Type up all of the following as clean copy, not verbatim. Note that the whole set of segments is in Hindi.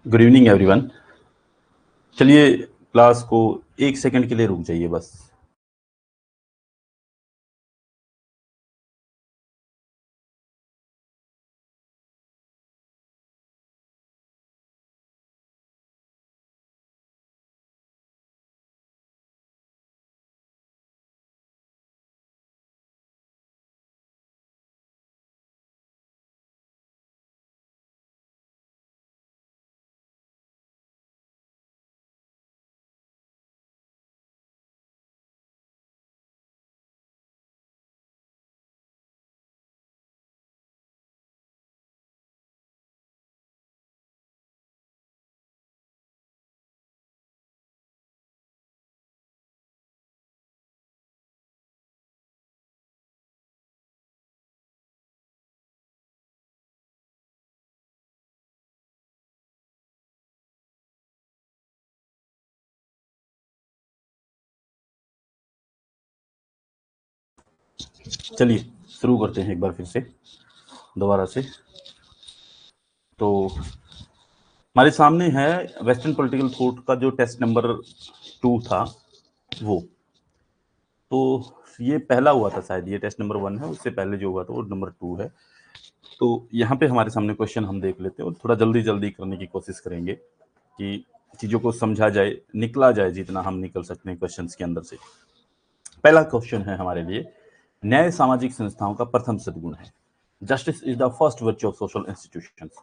Good evening everyone. चलिए क्लास को एक सेकंड के लिए रुक जाइए बस। चलिए शुरू करते हैं एक बार फिर से दोबारा से। तो हमारे सामने है वेस्टर्न पॉलिटिकल थॉट का जो टेस्ट नंबर 2 था वो। तो ये पहला हुआ था शायद, ये टेस्ट नंबर 1 है, उससे पहले जो हुआ था वो नंबर 2 है। तो यहाँ पे हमारे सामने क्वेश्चन हम देख लेते हैं और थोड़ा जल्दी जल्दी करने की कोशिश करेंगे कि चीज़ों को समझा जाए, निकला जाए जितना हम निकल सकते हैं क्वेश्चंस के अंदर से। पहला क्वेश्चन है हमारे लिए, न्याय सामाजिक संस्थाओं का प्रथम सद्गुण है। Justice is the first virtue of social institutions.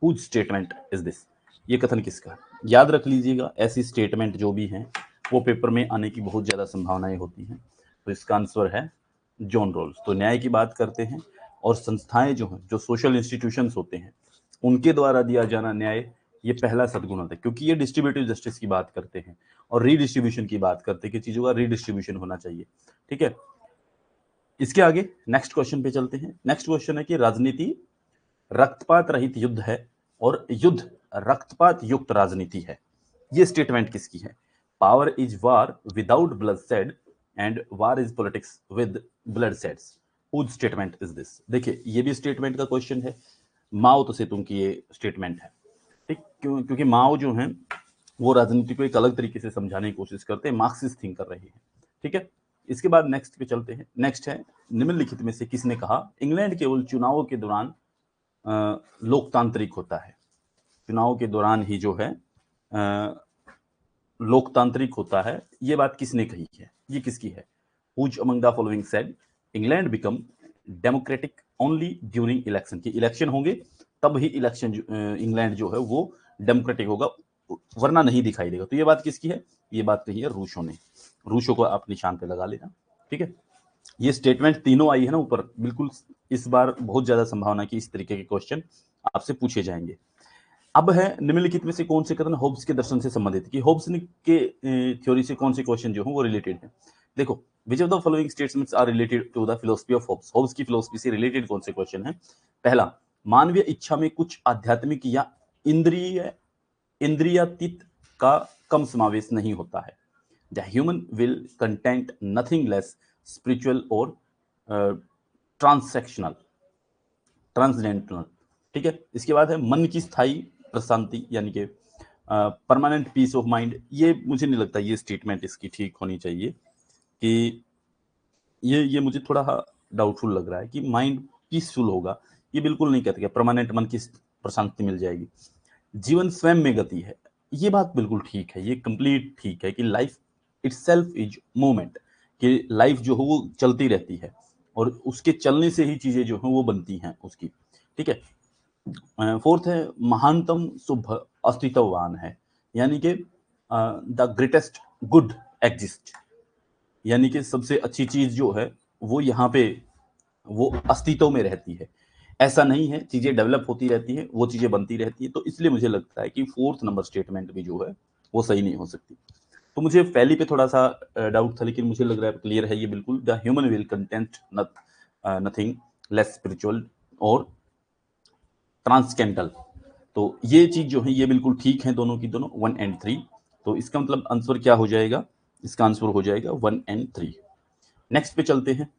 Whose statement is this? ये कथन किसका है? याद रख लीजिएगा, ऐसी स्टेटमेंट जो भी हैं वो पेपर में आने की बहुत ज़्यादा संभावनाएं होती हैं। तो इसका आंसर है जॉन रॉल्स। तो न्याय की बात करते हैं और संस्थाएं जो हैं, जो सोशल इंस्टीट्यूशंस होते हैं, उनके द्वारा दिया जाना न्याय, ये पहला सद्गुण होता है, क्योंकि ये डिस्ट्रीब्यूटिव जस्टिस की बात करते हैं और रीडिस्ट्रीब्यूशन की बात करते हैं कि चीज़ों का रीडिस्ट्रीब्यूशन होना चाहिए। ठीक है, इसके आगे नेक्स्ट क्वेश्चन पे चलते हैं। नेक्स्ट क्वेश्चन है कि राजनीति रक्तपात रहित युद्ध है और युद्ध रक्तपात युक्त राजनीति है। ये स्टेटमेंट किसकी है? Power is war without bloodshed and war is politics with bloodsheds. Whose statement is this? देखिए, ये भी स्टेटमेंट का क्वेश्चन है। माओ तो सेतुंग की ये स्टेटमेंट है। ठीक, क्योंकि माओ जो है वो राजनीति को एक अलग तरीके से समझाने की कोशिश करते हैं, मार्क्सिस्ट थिंक कर रहे हैं। ठीक है, इसके बाद नेक्स्ट पे चलते हैं। नेक्स्ट है, निम्नलिखित में से किसने कहा इंग्लैंड केवल चुनावों के दौरान लोकतांत्रिक होता है? चुनाव के दौरान ही जो है लोकतांत्रिक होता है, ये बात किसने कही है? ये किसकी है? Whose among the following said England become democratic only during election? की इलेक्शन होंगे तब ही इलेक्शन इंग्लैंड जो है वो डेमोक्रेटिक होगा, वरना नहीं दिखाई देगा। तो ये बात किसकी है? ये बात कही है रूसों ने। रूसों को आप निशान पे लगा लेना। ठीक है, ये स्टेटमेंट तीनों आई है ना ऊपर, बिल्कुल इस बार बहुत ज्यादा संभावना कि इस तरीके के क्वेश्चन आपसे पूछे जाएंगे। अब है, निम्नलिखित में से कौन से कथन होब्स के दर्शन से संबंधित? कि होब्स के थ्योरी से कौन से क्वेश्चन जो है वो रिलेटेड है? देखो, which of the following statements are related to the philosophy of Hobbes? Hobbes की फिलोसफी से रिलेटेड कौन से क्वेश्चन है? पहला, मानवीय इच्छा में कुछ आध्यात्मिक या इंद्रियातीत का कम समावेश नहीं होता है। The human will content nothing less spiritual और ट्रांससेक्शनल ट्रांसडेंटल। ठीक है, इसके बाद है मन की स्थायी प्रशांति, यानी कि परमानेंट पीस ऑफ माइंड। ये मुझे नहीं लगता ये स्टेटमेंट इसकी ठीक होनी चाहिए, कि ये मुझे थोड़ा डाउटफुल लग रहा है कि माइंड पीसफुल होगा। ये बिल्कुल नहीं कहते कि परमानेंट मन की प्रशांति मिल जाएगी। जीवन स्वयं में गति है, ये बात बिल्कुल ठीक है, ये कंप्लीट ठीक है कि लाइफ इटसेल्फ इज मूवमेंट, कि लाइफ जो है वो चलती रहती है और उसके चलने से ही चीजें जो हैं वो बनती हैं उसकी। ठीक है, फोर्थ है, महानतम शुभ अस्तित्ववान है, यानी कि द ग्रेटेस्ट गुड एग्जिस्ट, यानी कि सबसे अच्छी चीज जो है वो यहाँ पे वो अस्तित्व में रहती है। ऐसा नहीं है, चीजें डेवलप होती रहती हैं, वो चीजें बनती रहती हैं। तो इसलिए मुझे लगता है कि फोर्थ नंबर स्टेटमेंट भी जो है वो सही नहीं हो सकती। तो मुझे पहली पे थोड़ा सा डाउट था, लेकिन मुझे लग रहा है क्लियर है ये बिल्कुल। The human will content nothing less spiritual और ट्रांसकेंटल। तो ये चीज जो है ये बिल्कुल ठीक है, दोनों की दोनों 1 एंड 3। तो इसका मतलब आंसर क्या हो जाएगा? इसका आंसर हो जाएगा 1 एंड 3। नेक्स्ट पे चलते हैं।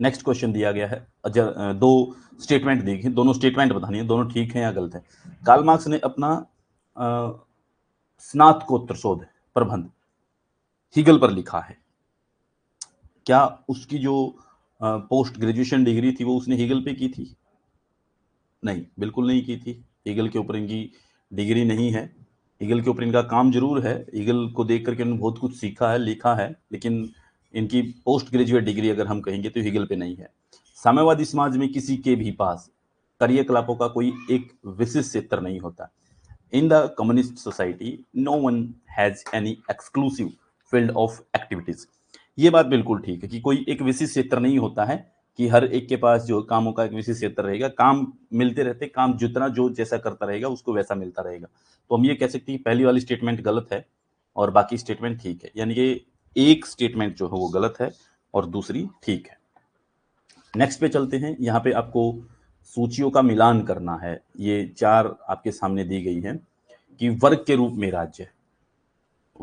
नेक्स्ट क्वेश्चन दिया गया है, दो स्टेटमेंट दी गई, दोनों स्टेटमेंट बतानी है, दोनों ठीक है या गलत है। कार्ल मार्क्स ने अपना स्नातकोत्तर शोध प्रबंध हीगल पर लिखा है, क्या उसकी जो पोस्ट ग्रेजुएशन डिग्री थी वो उसने हीगल पे की थी? नहीं, बिल्कुल नहीं की थी। हीगल के ऊपर इनकी डिग्री नहीं है। हीगल के ऊपर इनका काम जरूर है, हीगल को देख करके उन्होंने बहुत कुछ सीखा है, लिखा है, लेकिन इनकी पोस्ट ग्रेजुएट डिग्री अगर हम कहेंगे तो हीगल पे नहीं है। साम्यवादी समाज में किसी के भी पास कार्यकलापों का कोई एक विशिष्ट क्षेत्र नहीं होता। In the communist society no one has any exclusive field of activities. ये बात बिल्कुल ठीक है कि कोई एक विशिष्ट क्षेत्र नहीं होता है कि हर एक के पास जो कामों का एक विशिष्ट क्षेत्र रहेगा, काम मिलते रहते, काम जितना जो जैसा करता रहेगा उसको वैसा मिलता रहेगा। तो हम ये कह सकते हैं कि पहली वाली स्टेटमेंट गलत है और बाकी स्टेटमेंट ठीक है, यानी कि एक स्टेटमेंट जो है वो गलत है और दूसरी ठीक है। नेक्स्ट पे चलते हैं। यहाँ पे आपको सूचियों का मिलान करना है। ये चार आपके सामने दी गई है कि वर्ग के रूप में राज्य,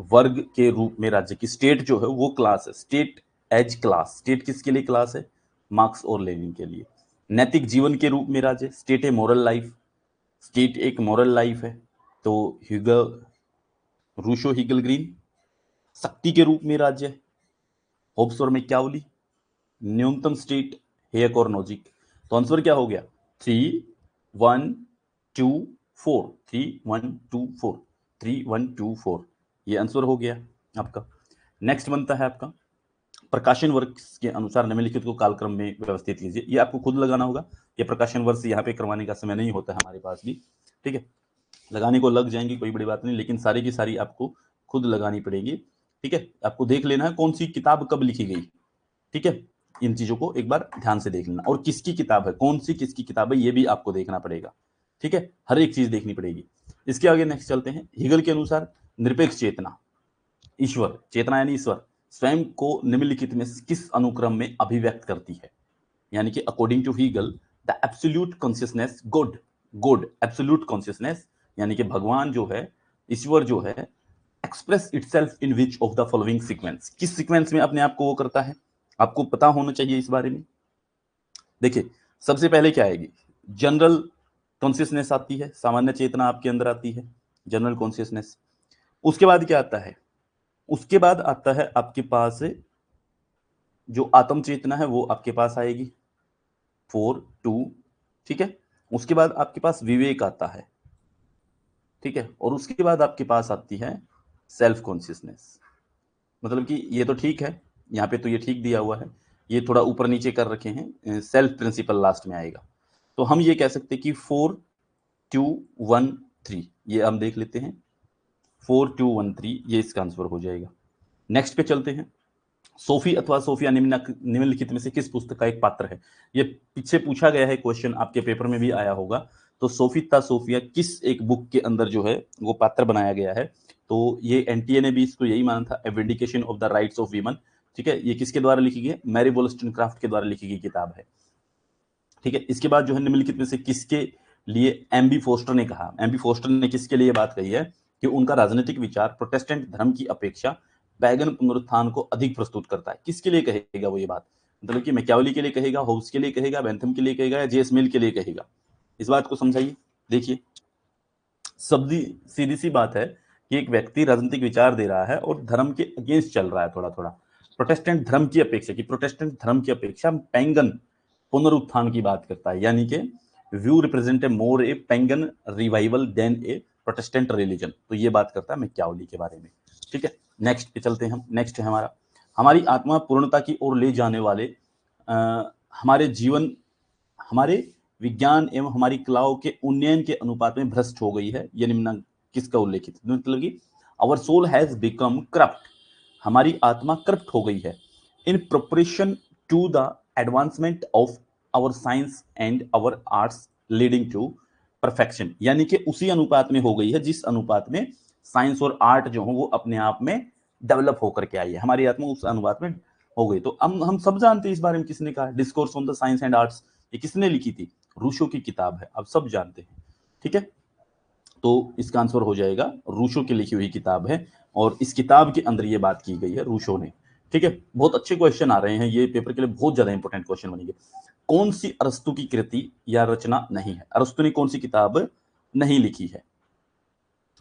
वर्ग के रूप में राज्य की स्टेट जो है वो क्लास है, स्टेट एज क्लास। स्टेट किसके लिए क्लास है? मार्क्स और लेनिन के लिए। नैतिक जीवन के रूप में राज्य, state A moral life, state एक मोरल लाइफ है, तो ह्यूगल, रूशो, हीगल, ग्रीन। शक्ति के रूप में राज्य, होब्स और मैकियावली। न्यूनतम स्टेट, हेयक और नोजिक। तो आंसर क्या हो गया? 3 1 2 4, 3 1 2 4, 3 1 2 4, ये आंसर हो गया आपका। नेक्स्ट बनता है आपका प्रकाशन वर्ष के अनुसार निम्नलिखित को कालक्रम में व्यवस्थित कीजिए। ये आपको खुद लगाना होगा, ये प्रकाशन वर्ष यहाँ पे करवाने का समय नहीं होता है हमारे पास भी, ठीक है। लगाने को लग जाएंगी, कोई बड़ी बात नहीं, लेकिन सारी की सारी आपको खुद लगानी पड़ेगी, ठीक है। आपको देख लेना है कौन सी किताब कब लिखी गई, ठीक है। इन चीजों को एक बार ध्यान से देख लेना, और किसकी किताब है, कौन सी किसकी किताब है, ये भी आपको देखना पड़ेगा, ठीक है। हर एक चीज देखनी पड़ेगी। इसके आगे नेक्स्ट चलते हैं। हीगल के अनुसार निरपेक्ष चेतना, ईश्वर, चेतना यानी ईश्वर, स्वयं को निम्नलिखित में किस अनुक्रम में अभिव्यक्त करती है? यानी कि according to Hegel the absolute consciousness good, good absolute consciousness यानी कि भगवान जो है, ईश्वर जो है, express itself in which of the following sequence, किस सीक्वेंस में अपने आप को वो करता है? आपको पता होना चाहिए इस बारे में। देखिए, सबसे पहले क्या आएगी? जनरल कॉन्शियसनेस आती है, सामान्य चेतना आपके अंदर आती है, जनरल कॉन्शियसनेस। उसके बाद क्या आता है? उसके बाद आता है आपके पास जो आत्म चेतना है वो आपके पास आएगी, 4 2, ठीक है। उसके बाद आपके पास विवेक आता है, ठीक है। और उसके बाद आपके पास आती है सेल्फ कॉन्शियसनेस। मतलब कि ये तो ठीक है, यहाँ पे तो ये ठीक दिया हुआ है, ये थोड़ा ऊपर नीचे कर रखे हैं, सेल्फ प्रिंसिपल लास्ट में आएगा। तो हम ये कह सकते हैं कि 4 2 1 3, ये हम देख लेते हैं, 4 2 1 3, ये इसका आंसर हो जाएगा। नेक्स्ट पे चलते हैं। सोफी अथवा सोफिया निम्नलिखित में से किस पुस्तक का एक पात्र है? ये पीछे पूछा गया है क्वेश्चन, आपके पेपर में भी आया होगा। तो सोफी तथा सोफिया किस एक बुक के अंदर जो है वो पात्र बनाया गया है? तो ये एनटीए ने भी इसको यही माना था, a vindication of the rights of women, ठीक है। ये किसके द्वारा लिखी गई? मैरी वोllstonecraft के द्वारा लिखी गई किताब है, ठीक है। इसके बाद जो है निम्नलिखित में से किसके लिए एमबी फोस्टर ने कहा, एमबी फोस्टर ने किसके लिए बात कही है कि उनका राजनीतिक विचार प्रोटेस्टेंट धर्म की अपेक्षा पैगन पुनरुत्थान को अधिक प्रस्तुत करता है? किसके लिए कहेगा वो ये बात? मतलब कि मैकियावली के लिए कहेगा, होब्स के लिए कहेगा, बेंथम के लिए कहेगा, या जेएस मिल के लिए कहेगा? इस बात को समझाइए। देखिए, सब्जी सीधी सी बात है कि एक व्यक्ति राजनीतिक विचार दे रहा है और धर्म के अगेंस्ट चल रहा है थोड़ा थोड़ा, प्रोटेस्टेंट धर्म की अपेक्षा, कि प्रोटेस्टेंट धर्म की अपेक्षा पैगन पुनरुत्थान की बात करता है, यानी कि view represent a more a pagan revival than a Protestant religion. तो ये बात करता है मैकियावली के बारे में, ठीक है। नेक्स्ट पे चलते हैं हम। नेक्स्ट है हमारा, हमारी आत्मा पूर्णता की ओर ले जाने वाले हमारे जीवन, हमारे विज्ञान एवं हमारी कलाओं के उन्नयन के अनुपात में भ्रष्ट हो गई है। ये निम्न किसका उल्लेखित? मतलब कि our soul has become corrupt, हमारी आत्मा करप्ट हो गई है, in proportion to the advancement of our science and our arts leading to perfection, यानी कि उसी अनुपात में हो गई है जिस अनुपात में साइंस और आर्ट जो हो वो अपने आप में डेवलप होकर के आई है, हमारी आत्मा उस अनुपात में हो गई। तो हम सब जानते हैं इस बारे में, किसने कहा? Discourse on the science and arts, ये किसने लिखी थी? रूशो की किताब है, आप सब जानते हैं, ठीक है। तो इसका आंसर हो जाएगा, रूशो की लिखी हुई किताब है, और इस किताब के अंदर ये बात की गई है रूशो ने, ठीक है। बहुत अच्छे क्वेश्चन आ रहे हैं, ये पेपर के लिए बहुत ज्यादा इंपॉर्टेंट क्वेश्चन बनेंगे। कौन सी अरस्तु की कृति या रचना नहीं है? अरस्तु ने कौन सी किताब नहीं लिखी है?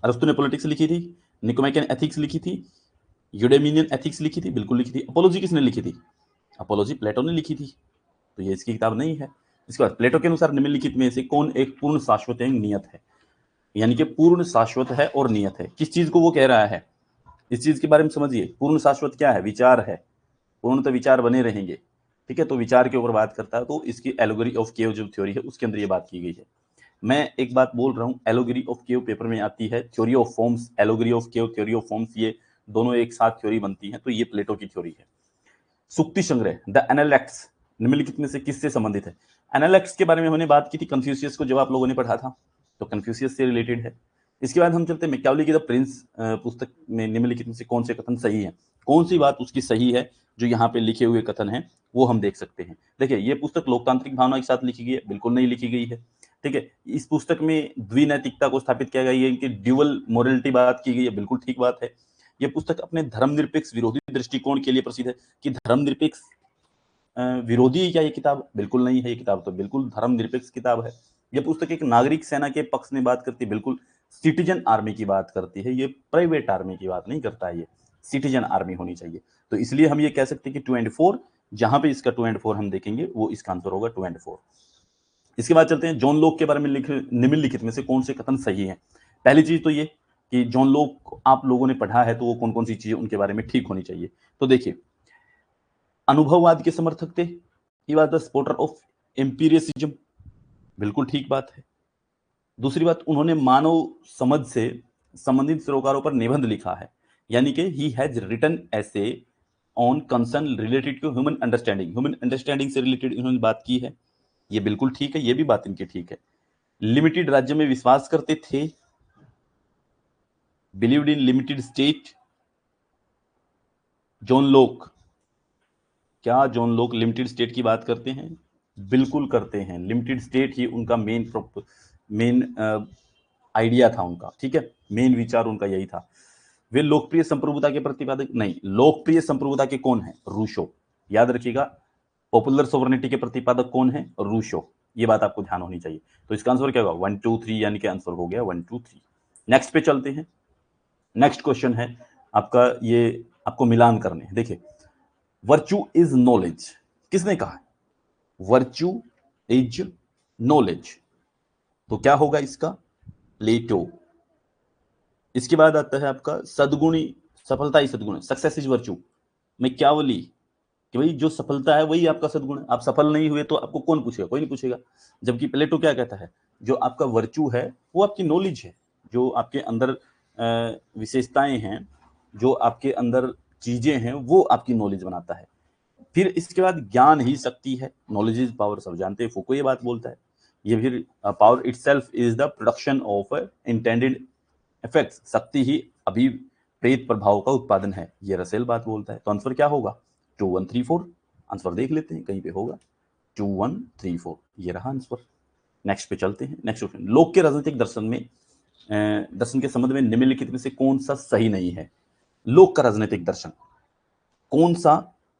अरस्तु ने पॉलिटिक्स लिखी थी, निकोमेकियन एथिक्स लिखी थी, यूडेमिनियन एथिक्स लिखी थी, बिल्कुल लिखी थी। अपोलॉजी किसने लिखी थी? अपोलॉजी प्लेटो ने लिखी थी, तो ये इसकी किताब नहीं है। इसके बाद प्लेटो के अनुसार निम्नलिखित में से कौन एक पूर्ण शाश्वत नियत है, यानी कि पूर्ण शाश्वत है और नियत है। किस चीज को वो कह रहा है, इस चीज के बारे में समझिए। पूर्ण शाश्वत क्या है? विचार है, पूर्णतः विचार बने रहेंगे, ठीक है। तो विचार के ऊपर बात करता है, तो इसकी एलोगरी ऑफ केव जो थ्योरी है उसके अंदर ये बात की गई है। मैं एक बात बोल रहा हूं, एलोगरी ऑफ केव पेपर में आती है, theory of forms, allegory of cave, theory of forms, ये दोनों एक साथ थ्योरी बनती है, तो ये प्लेटो की थ्योरी है। सुक्ति संग्रह, द एनालेक्ट्स, निम्नलिखित में से किससे संबंधित है? एनालेक्ट्स के बारे में हमने बात की थी कन्फ्यूशियस को, जब आप लोगों ने पढ़ा था, तो कन्फ्यूशियस से रिलेटेड है। इसके बाद हम चलते हैं मैकियावेली की द प्रिंस पुस्तक में निम्नलिखित में से कौन से कथन सही है, कौन सी बात उसकी सही है, जो यहाँ पे लिखे हुए कथन है वो हम देख सकते हैं। देखिए, ये पुस्तक लोकतांत्रिक भावना के साथ लिखी गई है? बिल्कुल नहीं लिखी गई है, ठीक है। इस पुस्तक में द्विनैतिकता को स्थापित किया गया है, कि ड्यूअल मोरलिटी बात की गई है, बिल्कुल ठीक बात है। ये पुस्तक अपने धर्मनिरपेक्ष विरोधी दृष्टिकोण के लिए प्रसिद्ध है, कि धर्मनिरपेक्ष विरोधी है क्या ये किताब? बिल्कुल नहीं है, ये किताब तो बिल्कुल धर्मनिरपेक्ष किताब है। ये पुस्तक एक नागरिक सेना के पक्ष में बात करती है, बिल्कुल सिटीजन आर्मी की बात करती है, ये प्राइवेट आर्मी की बात नहीं करता है, ये सिटीजन आर्मी होनी चाहिए। तो इसलिए हम ये कह सकते हैं कि 2 and 4, जहां पे इसका 2 and 4 हम देखेंगे वो इसका आंसर होगा 2 and 4। इसके बाद चलते हैं जॉन लोक के बारे में निम्नलिखित में से कौन से कथन सही है। पहली चीज तो ये कि जॉन लोक आप लोगों ने पढ़ा है, तो वो कौन कौन सी चीजें उनके बारे में ठीक होनी चाहिए। तो देखिए, अनुभववाद के समर्थक थे, he was the supporter of empiricism, बिल्कुल ठीक बात है। दूसरी बात, उन्होंने मानव समझ से संबंधित सरोकारों पर निबंध लिखा है, यानी कि he has written essay on concern related to human understanding, human understanding से रिलेटेड इन्होंने बात की है, ये बिल्कुल ठीक है, ये भी बात इनकी ठीक है। लिमिटेड राज्य में विश्वास करते थे, believed in limited state. John लोक, क्या जॉन लोक लिमिटेड स्टेट की बात करते हैं? बिल्कुल करते हैं, लिमिटेड स्टेट ही उनका मेन आइडिया था उनका, ठीक है, मेन विचार उनका यही था। वे लोकप्रिय संप्रभुता के प्रतिपादक नहीं, लोकप्रिय संप्रभुता के कौन है? रूसो, याद रखिएगा। पॉपुलर सोवरेनिटी के प्रतिपादक कौन है? रूसो, ये बात आपको ध्यान होनी चाहिए। तो इसका आंसर क्या होगा? 1 2 3, यानी कि आंसर हो गया 1 2 3। नेक्स्ट पे चलते हैं। नेक्स्ट क्वेश्चन है आपका, ये आपको मिलान करने हैं। देखिए, वर्च्यू इज नॉलेज, किसने कहा है? वर्च्यू इज नॉलेज, तो क्या होगा इसका? प्लेटो। इसके बाद आता है आपका सद्गुणी, सफलता ही सद्गुण है, सक्सेस इज वर्च्यू, मैकियावेली, कि भाई जो सफलता है वही आपका सद्गुण है, आप सफल नहीं हुए तो आपको कौन पूछेगा? कोई नहीं पूछेगा। जबकि प्लेटो क्या कहता है? जो आपका वर्च्यू है वो आपकी नॉलेज है, जो आपके अंदर विशेषताएं हैं, जो आपके अंदर चीजें हैं, वो आपकी नॉलेज बनाता है। फिर इसके बाद ज्ञान ही शक्ति है, नॉलेज इज पावर, सब जानते हैं, फूको ये बात बोलता है। ये फिर power itself is the production of intended effects, शक्ति ही अभिप्रेत प्रभाव का उत्पादन है, ये रसेल बात बोलता है। तो आंसर क्या होगा? 2 1 3 4। आंसर देख लेते हैं, कहीं पे होगा 2 1 3 4, ये रहा आंसर। नेक्स्ट पे चलते हैं। नेक्स्ट क्वेश्चन, लोक के राजनीतिक दर्शन में दर्शन के संबंध में निम्नलिखित में से कौन सा सही नहीं है? लोक का राजनीतिक दर्शन कौन सा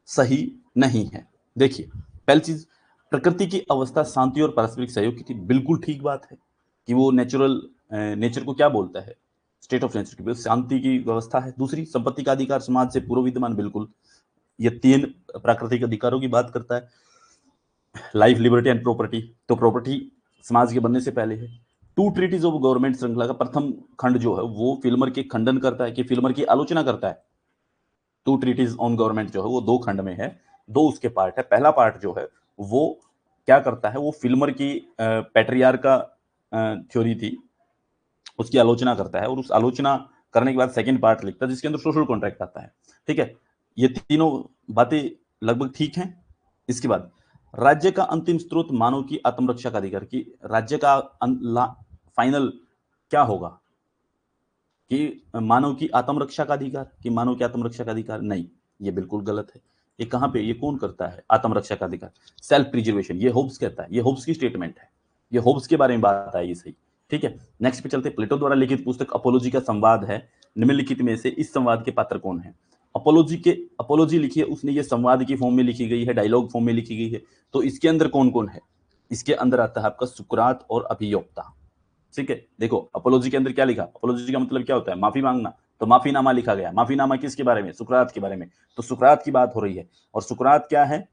सही नहीं है? देखिए, पहली चीज, प्रकृति की अवस्था शांति और पारस्परिक सहयोग की थी, बिल्कुल ठीक बात है, कि वो नेचर को क्या बोलता है? स्टेट ऑफ नेचर की शांति की व्यवस्था है। दूसरी, संपत्ति का अधिकार समाज से पूर्व विद्यमान, बिल्कुल, ये 3 प्राकृतिक अधिकारों की बात करता है, लाइफ, लिबर्टी एंड प्रॉपर्टी, तो प्रॉपर्टी समाज के बनने से पहले है। 2 ट्रीटीज ऑफ गवर्नमेंट श्रृंखला का प्रथम खंड जो है वो फिल्मर के खंडन करता है, कि फिल्मर की आलोचना करता है। 2 ट्रीटीज ऑन गवर्नमेंट जो है वो 2 खंड में है, 2 उसके पार्ट है। पहला पार्ट जो है वो क्या करता है? वो फिल्मर की पैट्रियार का थ्योरी थी, उसकी आलोचना करता है, और उस आलोचना करने के बाद सेकंड पार्ट लिखता है, जिसके अंदर सोशल कॉन्ट्रैक्ट आता है, ठीक है। ये तीनों बातें लगभग ठीक हैं। इसके बाद, राज्य का अंतिम स्रोत मानव की आत्मरक्षा का अधिकार, की राज्य का फाइनल क्या होगा? कि मानव की आत्मरक्षा का अधिकार, कि मानव की आत्मरक्षा का अधिकार नहीं, ये बिल्कुल गलत है। ये कहां पे, ये कौन करता है आत्मरक्षा का अधिकार? सेल्फ प्रिजर्वेशन, ये होब्स कहता है, ये होब्स की स्टेटमेंट है, ये होब्स के बारे में बात आई, सही, ठीक है। नेक्स्ट पे चलते, प्लेटो द्वारा लिखित पुस्तक अपोलॉजी का संवाद है, निम्नलिखित में से इस संवाद के पात्र कौन है? अपोलॉजी लिखी है उसने, ये संवाद की फॉर्म में लिखी गई है, डायलॉग फॉर्म में लिखी गई है, तो इसके अंदर कौन कौन है? इसके अंदर आता है आपका सुकरात और अभियोक्ता, ठीक है, देखो अपोलॉजी के अंदर क्या लिखा, अपोलॉजी का मतलब क्या होता है, माफी मांगना, तो माफीनामा लिखा गया। माफीनामा किसके बारे में, सुकरात के बारे में। तो सुकरात की बात हो रही है, और सुकरात क्या है,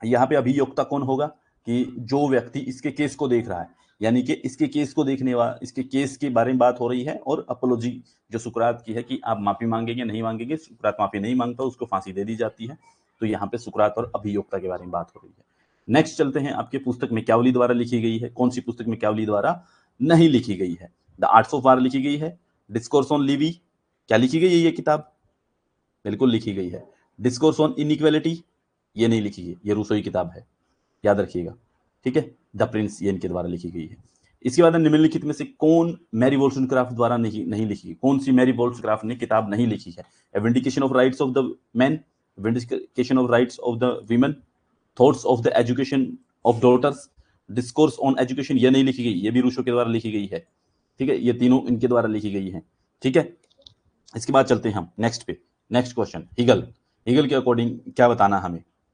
यहाँ पे अभियोक्ता कौन होगा, कि जो व्यक्ति इसके केस को देख रहा है, यानी कि इसके केस को देखने वाला, इसके केस के बारे में बात हो रही है। और अपोलॉजी जो सुकरात की है कि आप माफी मांगेंगे नहीं मांगेंगे, सुकरात माफी नहीं मांगता उसको फांसी दे दी जाती है। तो यहाँ पे सुकरात और अभियोक्ता के बारे में बात हो रही है। नेक्स्ट चलते हैं, आपके पुस्तक मैकियावेली द्वारा लिखी गई है। कौन सी पुस्तक मैकियावेली द्वारा नहीं लिखी गई है, द आर्ट्स ऑफ वार लिखी गई है। डिस्कोर्स ऑन लिवी, क्या लिखी गई है ये किताब, बिल्कुल लिखी गई है। डिस्कोर्स ऑन इनइक्वालिटी, ये नहीं लिखी गई, ये रूसो की किताब है, याद रखिएगा, ठीक है। द प्रिंस, ये इनके द्वारा लिखी गई है। इसके बाद निम्नलिखित में से कौन मैरी वोल्सक्राफ्ट द्वारा नहीं लिखी, कौन सी मैरी वोल्सक्राफ्ट ने किताब नहीं लिखी है। A vindication of rights of the man, vindication of rights of the women, thoughts of the education of daughters, discourse on education, ये नहीं लिखी गई, ये भी रूसो के द्वारा लिखी गई है, ठीक है। ये तीनों इनके द्वारा लिखी गई है, ठीक है। इसके बाद चलते हैं हम नेक्स्ट पे, नेक्स्ट क्वेश्चन, हीगल। हीगल के अकॉर्डिंग क्या बताना,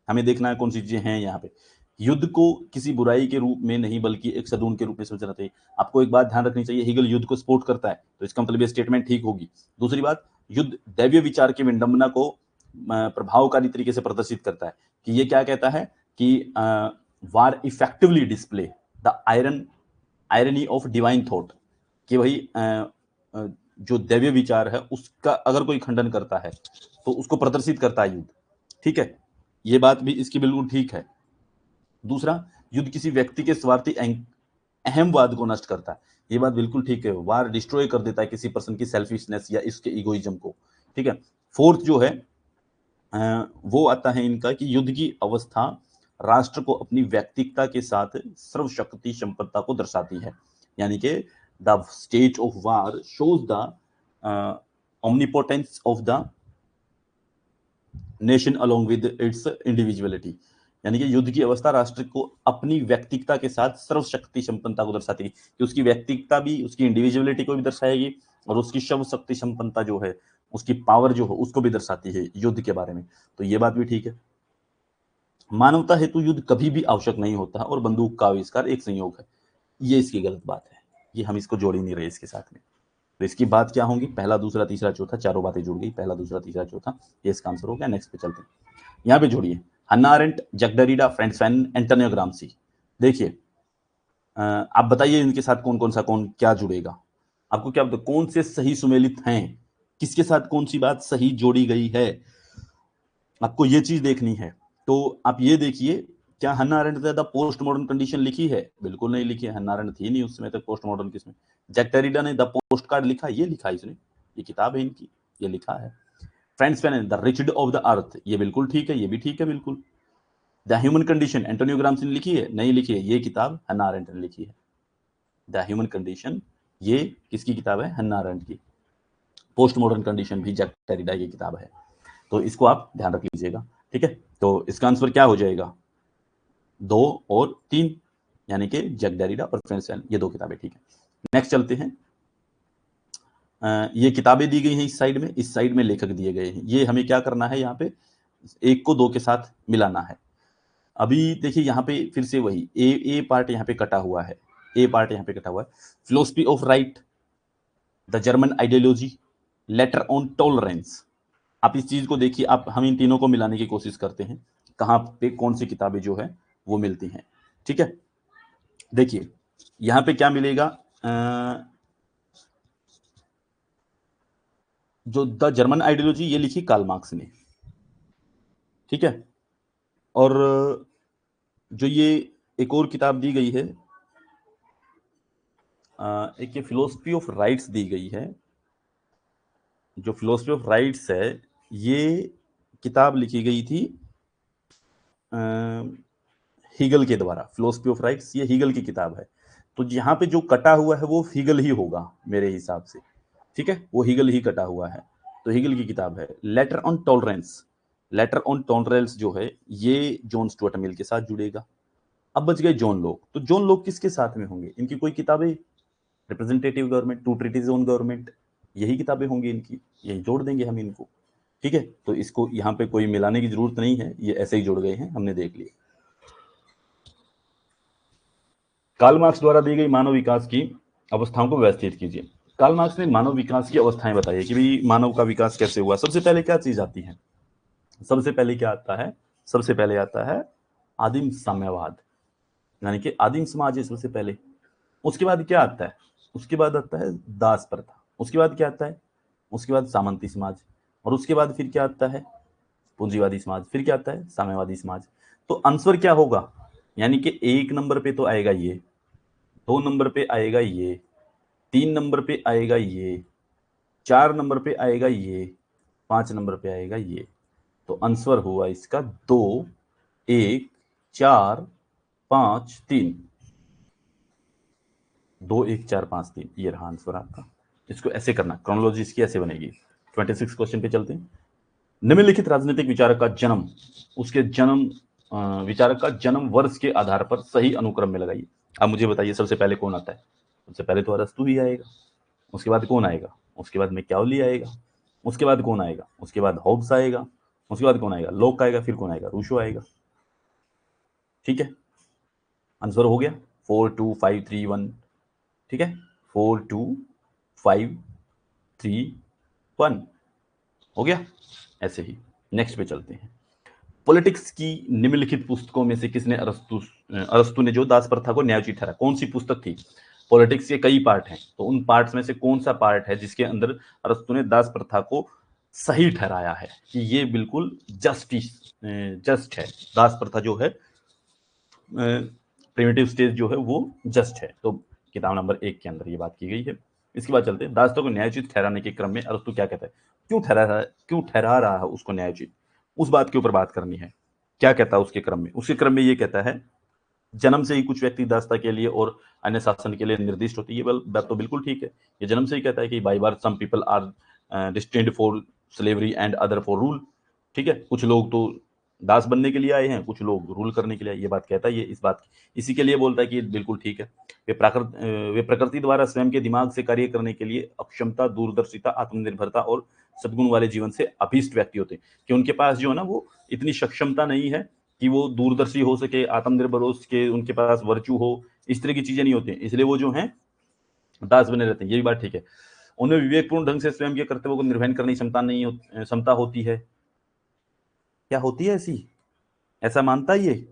हमें देखना है कौन सी चीजें हैं यहाँ पे। युद्ध को किसी बुराई के रूप में नहीं बल्कि एक सदून के रूप में समझना चाहिए। आपको एक बात ध्यान रखनी चाहिए, हीगल युद्ध को सपोर्ट करता है, तो इसका मतलब ये स्टेटमेंट ठीक होगी। दूसरी बात, युद्ध दैवीय विचार की विडंबना को प्रभावकारी तरीके से प्रदर्शित करता है, कि ये क्या कहता है कि war effectively display the irony of divine thought, कि भाई जो दैवीय विचार है उसका अगर कोई खंडन करता है तो उसको प्रदर्शित करता है युद्ध, ठीक है। ये बात भी इसकी बिल्कुल ठीक है। दूसरा, युद्ध किसी व्यक्ति के स्वार्थी अहमवाद को नष्ट करता है, ये बात बिल्कुल ठीक है। वार डिस्ट्रॉय कर देता है किसी पर्सन की सेल्फिशनेस या इसके इगोइज्म को, ठीक है। फोर्थ जो है वो आता है इनका कि युद्ध की अवस्था राष्ट्र को अपनी व्यक्तिकता के साथ सर्वशक्ति संपन्नता को दर्शाती है, यानी कि the state of war shows the omnipotence of the nation along with its individuality, यानी कि युद्ध की अवस्था राष्ट्र को अपनी व्यक्तिकता के साथ सर्वशक्ति संपन्नता को दर्शाती है, कि उसकी व्यक्तिकता भी उसकी इंडिविजुअलिटी को भी दर्शाएगी और उसकी सर्वशक्ति संपन्नता जो है, उसकी पावर जो है उसको भी दर्शाती है युद्ध के बारे में। तो ये बात भी ठीक है। मानवता हेतु युद्ध कभी भी आवश्यक नहीं होता और बंदूक का आविष्कार एक संयोग है, ये इसकी गलत बात है, ये हम इसको जोड़ ही नहीं रहे इसके साथ में। तो इसकी बात क्या होगी, पहला दूसरा तीसरा चौथा, चारों बातें जुड़ गई, पहला दूसरा तीसरा चौथा, ये इसका आंसर हो गया। नेक्स्ट पे चलते हैं, यहाँ पे जोड़िए, Hannah Arendt, Jacques Derrida, Frantz Fanon, Antonio Gramsci. देखिए आप बताइए इनके साथ कौन कौन सा कौन क्या जुड़ेगा, आपको क्या पता कौन से सही सुमेलित हैं, किसके साथ कौन सी बात सही जोड़ी गई है, आपको ये चीज देखनी है। तो आप ये देखिए, क्या हन्ना अरेंट ने ज्यादा पोस्ट मॉडर्न कंडीशन लिखी है, बिल्कुल नहीं लिखी है, हन्ना अरेंट थी नहीं उस समय तक पोस्ट मॉडर्न किसमें। जैक डेरिडा ने द पोस्ट कार्ड लिखा, ये लिखा इसने, ये किताब है इनकी, ये लिखा है। Frantz Fanon the reached of the अर्थ, ये बिल्कुल ठीक है, ये भी ठीक है बिल्कुल। The human condition Antonio Gramsci ने लिखी है, नहीं लिखी है, ये किताब हन्ना अरेंट ने लिखी है। द ह्यूमन कंडीशन ये किसकी किताब है, हन्ना अरेंट की। पोस्ट मॉडर्न कंडीशन भी जैक डेरिडा की किताब है, तो इसको आप ध्यान रख लीजिएगा, ठीक है। तो इसका आंसर क्या हो जाएगा, 2 और 3, यानी कि जैक डेरिडा और फ्रांत्स फैनन, ये 2 किताबें, ठीक है। नेक्स्ट चलते हैं, ये किताबें दी गई हैं इस साइड में लेखक दिए गए हैं, ये हमें क्या करना है, यहाँ पे 1 को 2 के साथ मिलाना है। अभी देखिए यहाँ पे फिर से वही ए पार्ट यहाँ पे कटा हुआ है, ए पार्ट यहाँ पे कटा हुआ है। Philosophy of right, the German ideology, later on tolerance. आप इस चीज को देखिए, आप हम इन तीनों को मिलाने की कोशिश करते हैं, कहाँ पे कौन सी किताबें जो है वो मिलती हैं, ठीक है। देखिए यहाँ पे क्या मिलेगा, जो द जर्मन आइडियोलॉजी ये लिखी कार्ल मार्क्स ने, ठीक है। और जो ये एक और किताब दी गई है, एक ये फिलोसफी ऑफ राइट्स दी गई है। जो फिलोसफी ऑफ राइट्स है ये किताब लिखी गई थी हीगल के द्वारा। फिलोसफी ऑफ राइट्स ये हीगल की किताब है, तो यहाँ पे जो कटा हुआ है वो हीगल ही होगा मेरे हिसाब से, ठीक है, वो हीगल ही कटा हुआ है, तो हीगल की किताब है। Later on tolerance, later on tolerance जो है ये जॉन स्टुअर्ट मिल के साथ जुड़ेगा। अब बच गए जॉन लोक, तो जॉन लोक किसके साथ में होंगे, इनकी कोई किताबें, representative government, two treatise on government, यही किताबें होंगी इनकी, यही जोड़ देंगे हम इनको, ठीक है। तो इसको यहाँ पे कोई मिलाने की जरूरत नहीं है, ये ऐसे ही जोड़ गए हैं, हमने देख लिया। कार्ल मार्क्स द्वारा दी गई मानव विकास की अवस्थाओं को व्यवस्थित कीजिए। कार्ल मार्क्स ने मानव विकास की अवस्थाएं बताई है कि भाई मानव का विकास कैसे हुआ। सबसे पहले क्या चीज आती है? सबसे पहले क्या आता है? सबसे पहले आता है आदिम साम्यवाद, यानी कि आदिम समाज है सबसे पहले। उसके बाद क्या आता है? उसके बाद आता है दास प्रथा। उसके बाद क्या आता है? उसके बाद सामंती समाज। और उसके बाद फिर क्या आता है? पूंजीवादी समाज। फिर क्या आता है? साम्यवादी समाज। तो आंसर क्या होगा? यानी कि 1 नंबर पे तो आएगा ये, 2 नंबर पे आएगा ये, 3 नंबर पे आएगा ये, 4 नंबर पे आएगा ये, 5 नंबर पे आएगा ये। तो आंसर हुआ इसका 2, 1, 4, 5, 3। 2, 1, 4, 5, 3, ये रहा आंसर आपका। इसको ऐसे करना, क्रोनोलॉजी इसकी ऐसे बनेगी। 26 क्वेश्चन पे चलते हैं। निम्नलिखित राजनीतिक विचारक का जन्म, उसके जन्म विचारक का जन्म वर्ष के आधार पर सही अनुक्रम में लगाइए। अब मुझे बताइए सबसे पहले कौन आता है? सबसे पहले तो अरस्तु ही आएगा। उसके बाद कौन आएगा? उसके बाद मैकियावेली आएगा। उसके बाद कौन आएगा? उसके बाद हॉब्स आएगा। उसके बाद कौन आएगा? लॉक आएगा। फिर कौन आएगा? रूसो आएगा। ठीक है, आंसर हो गया 4, 2, 5, 3, 1। ठीक है, 4, 2, 5, 3, 1 हो गया। ऐसे ही नेक्स्ट पे चलते हैं। पॉलिटिक्स की निम्नलिखित पुस्तकों में से किसने अरस्तु ने जो दास प्रथा को न्यायोचित ठहराया? कौन सी पुस्तक थी? पॉलिटिक्स के कई पार्ट हैं, तो उन पार्ट्स में से कौन सा पार्ट है जिसके अंदर अरस्तु ने दास प्रथा को सही ठहराया है कि ये बिल्कुल जस्ट है। दास प्रथा जो है, प्रिमिटिव स्टेज जो है वो जस्ट है। तो किताब नंबर 1 के अंदर ये बात की गई है। इसके बाद चलते हैं, दासता को न्यायोचित ठहराने के क्रम में अरस्तु क्या कहता है? क्यों ठहरा रहा है उसको न्यायोचित? उस बात के ऊपर बात करनी है। क्या कहता है उसके क्रम में? उसके क्रम में ये कहता है, जन्म से ही कुछ व्यक्ति दासता के लिए और अन्य शासन के लिए निर्दिष्ट होती है। ये बात तो बिल्कुल ठीक है। ये जन्म से ही कहता है कि by birth some people are destined for slavery and other for rule. ठीक है, कुछ लोग तो दास बनने के लिए आए हैं, कुछ लोग रूल करने के लिए। ये बात कहता है, ये इस बात इसी के लिए बोलता है कि बिल्कुल ठीक है। वे प्रकृति द्वारा स्वयं के दिमाग से कार्य करने के लिए अक्षमता, दूरदर्शिता, आत्मनिर्भरता और सद्गुण वाले जीवन से अभीष्ट व्यक्ति होते हैं। कि उनके पास जो है ना, वो इतनी सक्षमता नहीं है कि वो दूरदर्शी हो सके, आत्मनिर्भर हो सके, उनके पास वर्चू हो, इस तरह की चीजें नहीं होती हैं, इसलिए वो जो है दास बने रहते हैं। ये भी बात ठीक है। उन्हें विवेकपूर्ण ढंग से स्वयं के कर्तव्यों को निर्वहन करने की क्षमता होती है। क्या होती है ऐसी? ऐसा मानता है ये?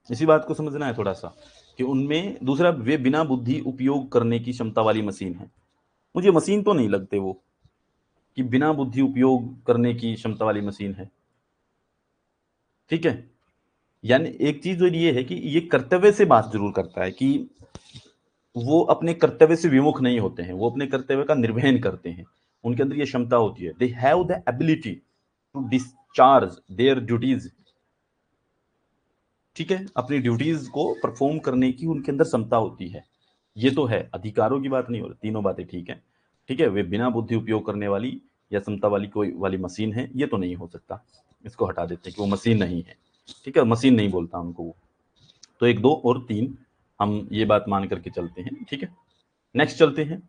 इसी बात को समझना है थोड़ा सा कि उनमें दूसरा, वे बिना बुद्धि उपयोग करने की क्षमता वाली मशीन है। मुझे मशीन तो नहीं लगते वो, कि बिना बुद्धि उपयोग करने की क्षमता वाली मशीन है। ठीक है, यानी एक चीज तो ये है कि ये कर्तव्य से बात जरूर करता है कि वो अपने कर्तव्य से विमुख नहीं होते हैं, वो अपने कर्तव्य का निर्वहन करते हैं। उनके अंदर ये क्षमता होती है। They have the ability to discharge their duties. ठीक है, अपनी ड्यूटीज को परफॉर्म करने की उनके अंदर क्षमता होती है। ये तो है, अधिकारों की बात नहीं हो रही। तीनों बातें ठीक है। ठीक है, वे बिना बुद्धि उपयोग करने वाली या क्षमता वाली कोई वाली मशीन है, ये तो नहीं हो सकता। इसको हटा देते हैं कि वो मशीन नहीं है। ठीक है, मशीन नहीं बोलता उनको वो। तो 1, 2 और 3 हम ये बात मान करके चलते हैं। ठीक है, नेक्स्ट चलते हैं।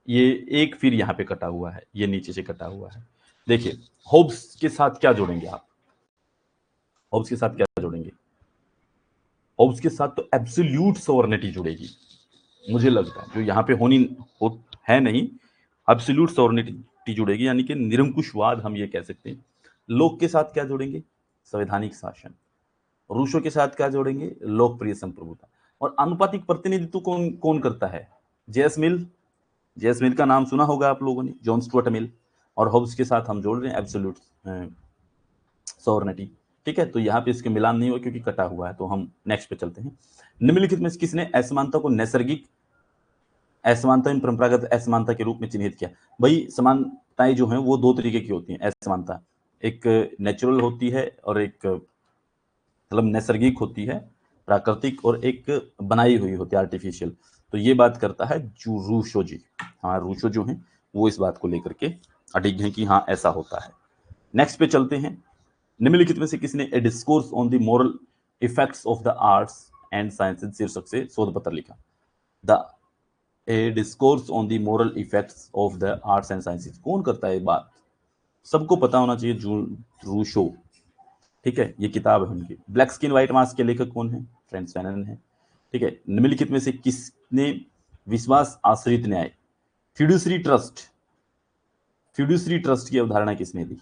ये एक फिर यहाँ पे कटा हुआ है, ये नीचे से कटा हुआ है। देखिए, होब्स के साथ क्या जोड़ेंगे आप? होब्स के साथ क्या जोड़ेंगे? होब्स के साथ तो एब्सोल्यूट सॉवरेनिटी जुड़ेगी, मुझे लगता है, जो यहाँ पे है नहीं। एब्सोल्यूट सॉवरेनिटी जुड़ेगी, यानी कि निरंकुशवाद हम ये कह सकते हैं। लोक के साथ क्या जोड़ेंगे? संवैधानिक शासन। रूसो के साथ क्या जोड़ेंगे? लोकप्रिय संप्रभुता। और आनुपातिक प्रतिनिधित्व कौन कौन करता है? जेएस मिल। जेएस मिल का नाम सुना होगा आप लोगों ने, जॉन स्टुअर्ट मिल। और होब्स के साथ हम जोड़ रहे हैं एब्सोल्यूट सॉवरेनिटी। ठीक है, तो यहाँ पे इसके मिलान नहीं हुआ क्योंकि कटा हुआ है। तो हम नेक्स्ट पे चलते हैं। निम्नलिखित में से किसने असमानता को नैसर्गिक असमानता इन परंपरागत असमानता के रूप में चिन्हित किया? भाई, समानताएं जो हैं वो 2 तरीके की होती हैं। असमानता एक नेचुरल होती है और एक मतलब नैसर्गिक होती है, प्राकृतिक, और एक बनाई हुई होती है, आर्टिफिशियल। तो ये बात करता है जो रूसो जी। हाँ, रूसो जो है वो इस बात को लेकर के अडिग हैं कि हाँ ऐसा होता है। नेक्स्ट पे चलते हैं। निम्नलिखित में से किसने a discourse on the moral effects of the arts and sciences शीर्षक से शोध पत्र लिखा? The a discourse on the moral effects of the arts and sciences, कौन करता है ये बात? सबको पता होना चाहिए, रूसो। ठीक है, ये किताब है उनकी। ब्लैक स्किन व्हाइट मास्क के लेखक कौन है? फ्रेंड्स फैनन है। ठीक है, निम्नलिखित में से किसने विश्वास आश्रित न्याय फ्यूडिशरी ट्रस्ट की अवधारणा किसने दी?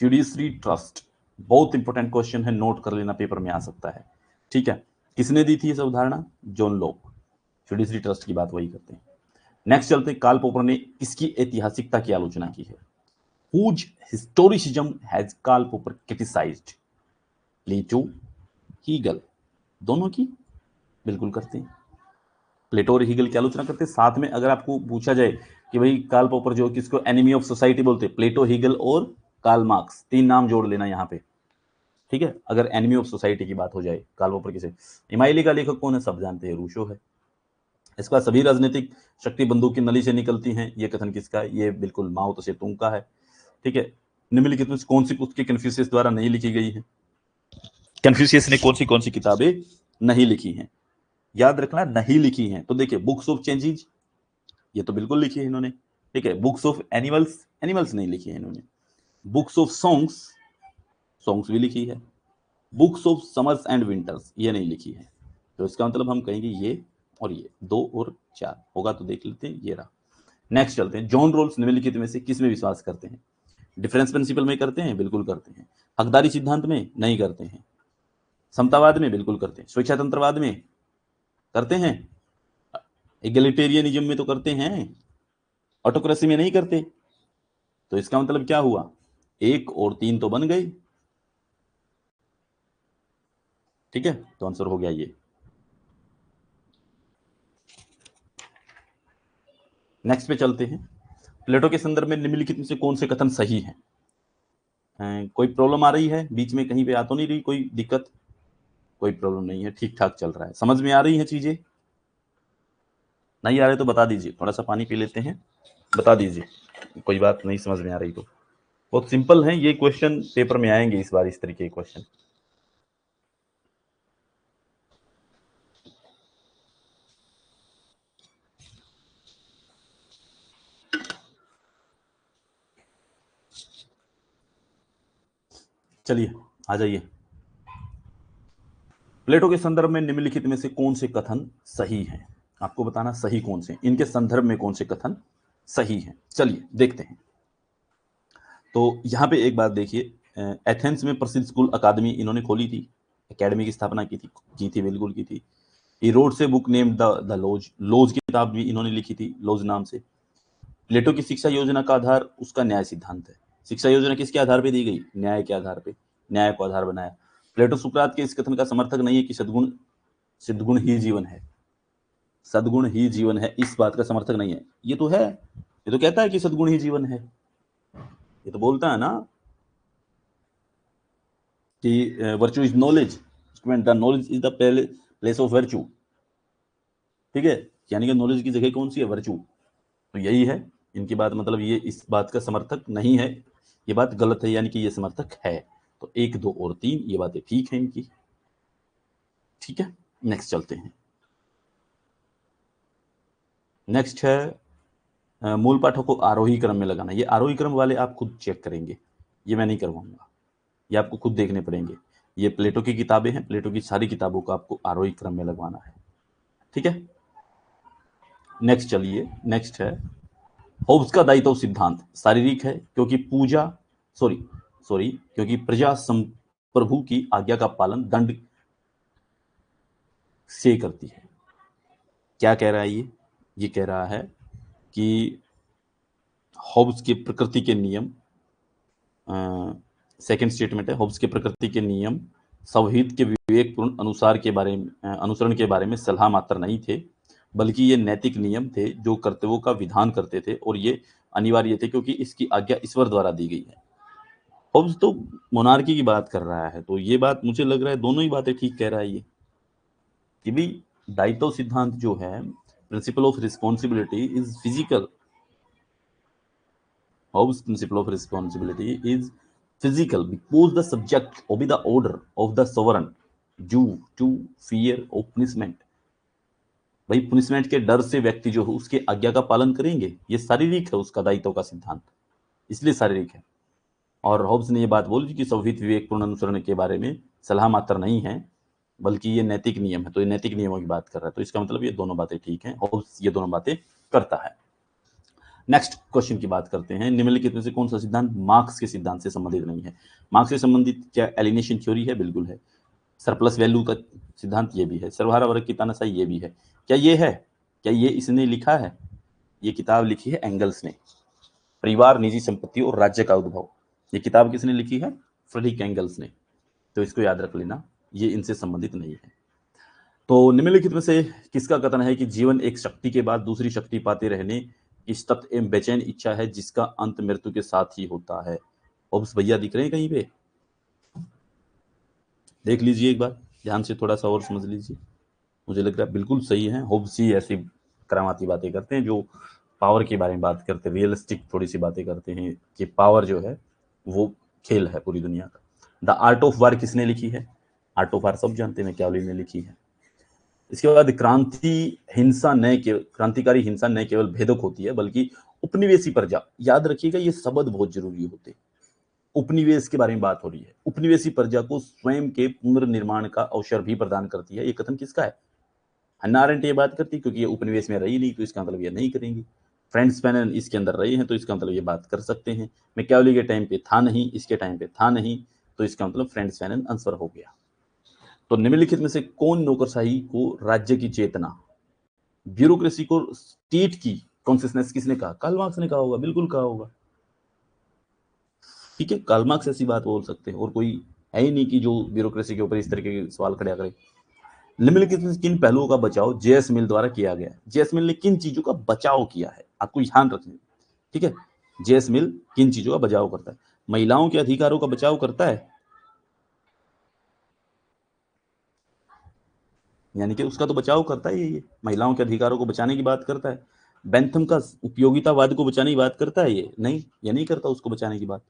फ्यूडिशरी ट्रस्ट बहुत इंपॉर्टेंट क्वेश्चन है, नोट कर लेना, पेपर में आ सकता है। ठीक है, किसने दी थी इस अवधारणा? John Locke. फ्यूडिशरी ट्रस्ट की बात वही करते हैं। नेक्स्ट चलते हैं, कार्ल पॉपर ने किसकी ऐतिहासिकता की आलोचना की है? Whose historicism has Karl Popper criticized? Plato, Hegel, दोनों की बिल्कुल करते हैं। प्लेटो और हीगल की आलोचना करते हैं। साथ में अगर आपको पूछा जाए कि भाई कार्ल पॉपर जो किसको एनिमी ऑफ सोसाइटी बोलते हैं, प्लेटो, हीगल और कार्ल मार्क्स, 3 नाम जोड़ लेना यहाँ पे। ठीक है, अगर एनिमी ऑफ सोसाइटी की बात हो जाए, कार्ल पॉपर किसे? इमाइली का लेखक कौन है? सब जानते हैं, रूसो है। इसके बाद सभी राजनीतिक शक्ति बंदूक की नली से निकलती हैं, ये कथन किसका है? ये बिल्कुल माओ त्से तुंग का है। ठीक है, निम्नलिखित में कौन सी पुस्तकें कन्फ्यूशियस द्वारा नहीं लिखी गई है? कन्फ्यूशियस ने कौन सी किताबें नहीं लिखी हैं? याद रखना, नहीं लिखी हैं। तो देखिए, बुक्स ऑफ चेंजेस ये तो बिल्कुल लिखी है इन्होंने। ठीक है, बुक्स ऑफ एनिमल्स नहीं लिखी है इन्होंने। बुक्स ऑफ सॉन्ग्स भी लिखी है। Books of summers and winters ये नहीं लिखी है। तो इसका मतलब हम कहेंगे ये और ये 2 और 4 होगा, तो देख लेते हैं, ये रहा। नेक्स्ट चलते हैं, जॉन रोल्स निम्नलिखित में से किस में विश्वास करते हैं? डिफरेंस प्रिंसिपल में करते हैं? बिल्कुल करते हैं। हकदारी सिद्धांत में? नहीं करते हैं। समतावाद में? बिल्कुल करते हैं। स्वेच्छातंत्रवाद में करते हैं। एगलिटेरियनिज्म में तो करते हैं, ऑटोक्रेसी में नहीं करते। तो इसका मतलब क्या हुआ? 1 और 3 तो बन गए। ठीक है, तो आंसर हो गया ये। नेक्स्ट पे चलते हैं, प्लेटो के संदर्भ में निम्नलिखित में से कौन से कथन सही है? कोई प्रॉब्लम आ रही है बीच में? कहीं पे आ तो नहीं रही कोई दिक्कत? कोई प्रॉब्लम नहीं है, ठीक ठाक चल रहा है। समझ में आ रही है चीजें? नहीं आ रहे तो बता दीजिए, थोड़ा सा पानी पी लेते हैं, बता दीजिए कोई बात नहीं समझ में आ रही तो। बहुत सिंपल है ये क्वेश्चन, पेपर में आएंगे इस बार इस तरीके के क्वेश्चन। चलिए आ जाइए। प्लेटो के संदर्भ में निम्नलिखित में से कौन से कथन सही हैं? आपको बताना सही कौन से, इनके संदर्भ में कौन से कथन सही हैं। चलिए देखते हैं। तो यहाँ पे एक बात देखिए, एथेंस में प्रसिद्ध स्कूल अकादमी इन्होंने खोली थी, एकेडमी की स्थापना की थी, बिल्कुल की थी। ही रोड से बुक नेम द लॉज की किताब भी इन्होंने लिखी थी, लॉज नाम से। प्लेटो की शिक्षा योजना का आधार उसका न्याय सिद्धांत है। शिक्षा योजना किसके आधार पर दी गई? न्याय के आधार पर, न्याय को आधार बनाया। प्लेटो सुकरात के इस कथन का समर्थक नहीं है कि सद्गुण ही जीवन है, सद्गुण ही जीवन है, इस बात का समर्थक नहीं है। ये तो है, ये तो कहता है कि सद्गुण ही जीवन है, ये तो बोलता है ना कि virtue is knowledge, the knowledge is the place of virtue. ठीक है, यानी कि नॉलेज की जगह कौन सी है? वर्च्यू। तो यही है इनकी बात, मतलब ये इस बात का समर्थक नहीं है, ये बात गलत है, यानी कि ये समर्थक है। तो 1, 2 और 3 ये बातें ठीक है इनकी। ठीक है, नेक्स्ट चलते हैं। नेक्स्ट है मूल पाठों को आरोही क्रम में लगाना। ये आरोही क्रम वाले आप खुद चेक करेंगे, ये मैं नहीं करवाऊंगा, ये आपको खुद देखने पड़ेंगे। ये प्लेटो की किताबें हैं, प्लेटो की सारी किताबों को आपको आरोही क्रम में लगवाना है। ठीक है, नेक्स्ट चलिए। नेक्स्ट है होब्स का दायित्व सिद्धांत शारीरिक है क्योंकि क्योंकि प्रजा प्रभु की आज्ञा का पालन दंड से करती है। क्या कह रहा है ये कह रहा है कि होब्स की प्रकृति के नियम, सेकंड स्टेटमेंट है, होब्स के प्रकृति के नियम स्वहित के विवेकपूर्ण अनुसरण के बारे में सलाह मात्र नहीं थे, बल्कि ये नैतिक नियम थे जो कर्तव्यों का विधान करते थे, और ये अनिवार्य थे क्योंकि इसकी आज्ञा ईश्वर द्वारा दी गई है। होब्स तो मोनार्की की बात कर रहा है, तो ये बात मुझे लग रहा है दोनों ही बातें ठीक कह रहा है ये, कि भी दायित्व सिद्धांत जो है, principle of responsibility is physical. Hobbes' principle of responsibility is physical because the subject obey the order of the sovereign due to fear of punishment। भाई पुनिशमेंट के डर से व्यक्ति जो है उसके आज्ञा का पालन करेंगे, ये शारीरिक है उसका दायित्व का सिद्धांत, इसलिए शारीरिक है। और हॉब्स ने ये बात बोली कि स्वहित विवेकपूर्ण अनुसरण के बारे में सलाह मात्र नहीं है, बल्कि ये नैतिक नियम है, तो ये नैतिक नियमों की बात कर रहा है, तो इसका मतलब ये दोनों बातें ठीक हैं, होब्स ये दोनों बातें करता है। नेक्स्ट क्वेश्चन की बात करते हैं, निम्नलिखित में से कौन सा सिद्धांत मार्क्स के सिद्धांत से संबंधित नहीं है? मार्क्स से संबंधित क्या एलिनेशन थ्योरी है? बिल्कुल है। सरप्लस वैल्यू का सिद्धांत ये भी है। सर्वहारा वर्ग की तानाशाही ये भी है। क्या ये है? क्या ये इसने लिखा है? ये किताब लिखी है एंगल्स ने, परिवार, निजी संपत्ति और राज्य का उद्भव। ये किताब किसने लिखी है? फ्रेडरिक एंगल्स ने। तो इसको याद रख लेना, ये इनसे संबंधित नहीं है। तो निम्नलिखित में से किसका कथन है कि जीवन एक शक्ति के बाद दूसरी शक्ति पाते रहने की सतत एवं बेचैन इच्छा है जिसका अंत मृत्यु के साथ ही होता है? होब्स भैया दिख रहे हैं कहीं पे? देख लीजिए एक बार ध्यान से, थोड़ा सा और समझ लीजिए। मुझे लग रहा है बिल्कुल सही है। होब्स ही ऐसी करामाती बातें करते हैं जो पावर के बारे में बात करते हैं, रियलिस्टिक थोड़ी सी बातें करते हैं कि पावर जो है वो खेल है पूरी दुनिया का। द आर्ट ऑफ वार किसने लिखी है? आर्ट ऑफ वार सब जानते हैं, मैकियावेली ने लिखी है। इसके बाद क्रांतिकारी हिंसा न केवल भेदक होती है बल्कि उपनिवेशी प्रजा, याद रखिएगा ये शब्द बहुत जरूरी होते हैं। उपनिवेश के बारे में बात हो रही है। उपनिवेशी प्रजा को स्वयं के पुनर्निर्माण का अवसर भी प्रदान करती है। ये कथन किसका है? हन्ना अरेंट ये बात करती, क्योंकि ये उपनिवेश में रही नहीं तो इसका मतलब ये नहीं करेंगी। फ्रेंड्स फैनन इसके अंदर रहे हैं तो इसका मतलब ये बात कर सकते हैं। मैकियावेली के टाइम पे था नहीं, इसके टाइम पे था नहीं, तो इसका मतलब फ्रेंड्स फैनन आंसर हो गया। तो निम्नलिखित में से कौन नौकरशाही को राज्य की चेतना, ब्यूरोक्रेसी को स्टेट की कॉन्सियसनेस किसने कहा? कार्ल मार्क्स ने कहा होगा, बिल्कुल कहा होगा। ठीक है, कार्ल मार्क्स ऐसी बात बोल सकते हैं, और कोई है ही नहीं कि जो ब्यूरोक्रेसी के ऊपर इस तरीके के सवाल खड़ा करे। निम्नलिखित में किन पहलुओं का बचाव जेएस मिल द्वारा किया गया है? जेएस मिल ने किन चीजों का बचाव किया है, आपको ध्यान रखना। ठीक है, जेएस मिल किन चीजों का बचाव करता है? महिलाओं के अधिकारों का बचाव करता है, यानी कि उसका तो बचाव करता है ये महिलाओं के अधिकारों को बचाने की बात करता है। बेंथम का उपयोगितावाद को बचाने की बात करता है ये? नहीं, ये नहीं करता उसको बचाने की बात।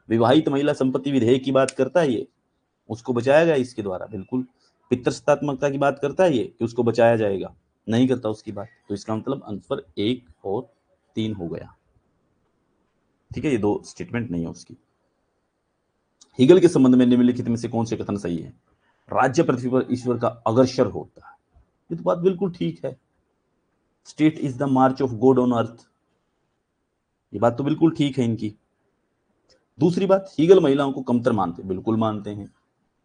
विवाहित महिला संपत्ति विधेयक की बात करता है ये? उसको बचाया गया इसके द्वारा, बिल्कुल। पितृसत्तात्मकता की बात करता है ये कि उसको बचाया जाएगा? नहीं करता उसकी बात। तो इसका मतलब आंसर 1 और 3 हो गया। ठीक है, ये दो स्टेटमेंट नहीं है उसकी। हीगल के संबंध में निम्नलिखित में से कौन से कथन सही है? राज्य पृथ्वी पर ईश्वर का अग्रसर होता है, ये तो बात बिल्कुल ठीक है। State is the March of God on earth, ये बात तो बिल्कुल ठीक है इनकी। दूसरी बात, हीगल महिलाओं को कमतर मानते, बिल्कुल मानते हैं।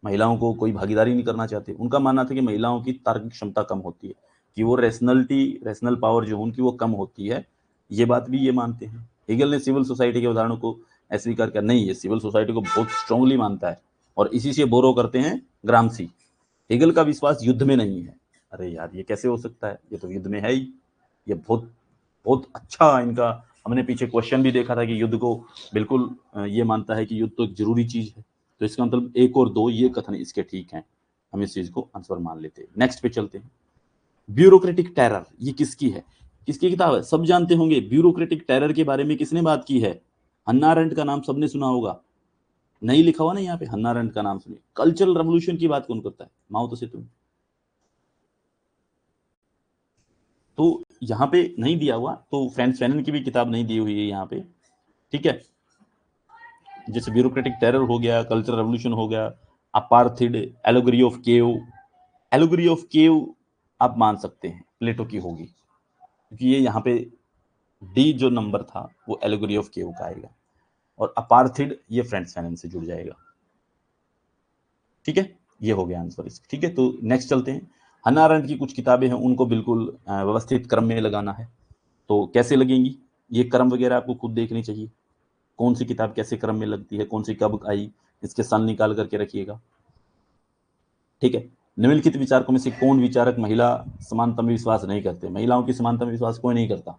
महिलाओं को कोई भागीदारी नहीं करना चाहते। उनका मानना था कि महिलाओं की तार्किक क्षमता कम होती है, कि वो रैशनल पावर जो उनकी वो कम होती है, ये बात भी ये मानते हैं। हीगल ने सिविल सोसाइटी के उदाहरणों को अस्वीकार किया, नहीं, ये सिविल सोसाइटी को बहुत स्ट्रांगली मानता है और इसी से बोरो करते हैं ग्रामसी। हीगल का विश्वास युद्ध में नहीं है। अरे यार, ये कैसे हो सकता है? ये तो युद्ध में है ही। ये बहुत बहुत अच्छा इनका, हमने पीछे क्वेश्चन भी देखा था कि युद्ध को बिल्कुल ये मानता है कि युद्ध तो एक जरूरी चीज है। तो इसका मतलब 1 और 2 ये कथन इसके ठीक हैं, हम इस चीज को आंसर मान लेते हैं। नेक्स्ट पे चलते हैं। ब्यूरोक्रेटिक टेरर ये किसकी है, किसकी किताब है? सब जानते होंगे। ब्यूरोक्रेटिक टेरर के बारे में किसने बात की है? हन्ना अरेंट का नाम सबने सुना होगा। नहीं लिखा हुआ ना यहाँ पे, हन्ना अरेंट का नाम सुनिए। कल्चरल रेवोल्यूशन की बात कौन करता है? माओ त्से तुंग। तो यहाँ पे नहीं दिया हुआ, तो फ्रेंड्स फैनन की भी किताब नहीं दी हुई है यहाँ पे। ठीक है, जैसे ब्यूरोक्रेटिक टेरर हो गया, कल्चरल रेवोल्यूशन हो गया, अपार्थिड, एलोगरी ऑफ केव। एलोगरी ऑफ केव आप मान सकते हैं प्लेटो की होगी, क्योंकि ये यहाँ पे डी जो नंबर था वो एलोगरी ऑफ केव का आएगा, और अपार्थिड ये फ्रेंड्स फैनन से जुड़ जाएगा। ठीक है, ये हो गया आंसर इसका। ठीक है, तो नेक्स्ट चलते हैं। हन्ना अरेंट की कुछ किताबें हैं, उनको बिल्कुल व्यवस्थित क्रम में लगाना है। तो कैसे लगेंगी ये क्रम वगैरह आपको खुद देखनी चाहिए, कौन सी किताब कैसे क्रम में लगती है, कौन सी कब आई, इसके साल निकाल करके रखिएगा। ठीक है, निम्नलिखित विचारकों में से कौन विचारक महिला समानता में विश्वास नहीं करते? महिलाओं की समानता में विश्वास कोई नहीं करता।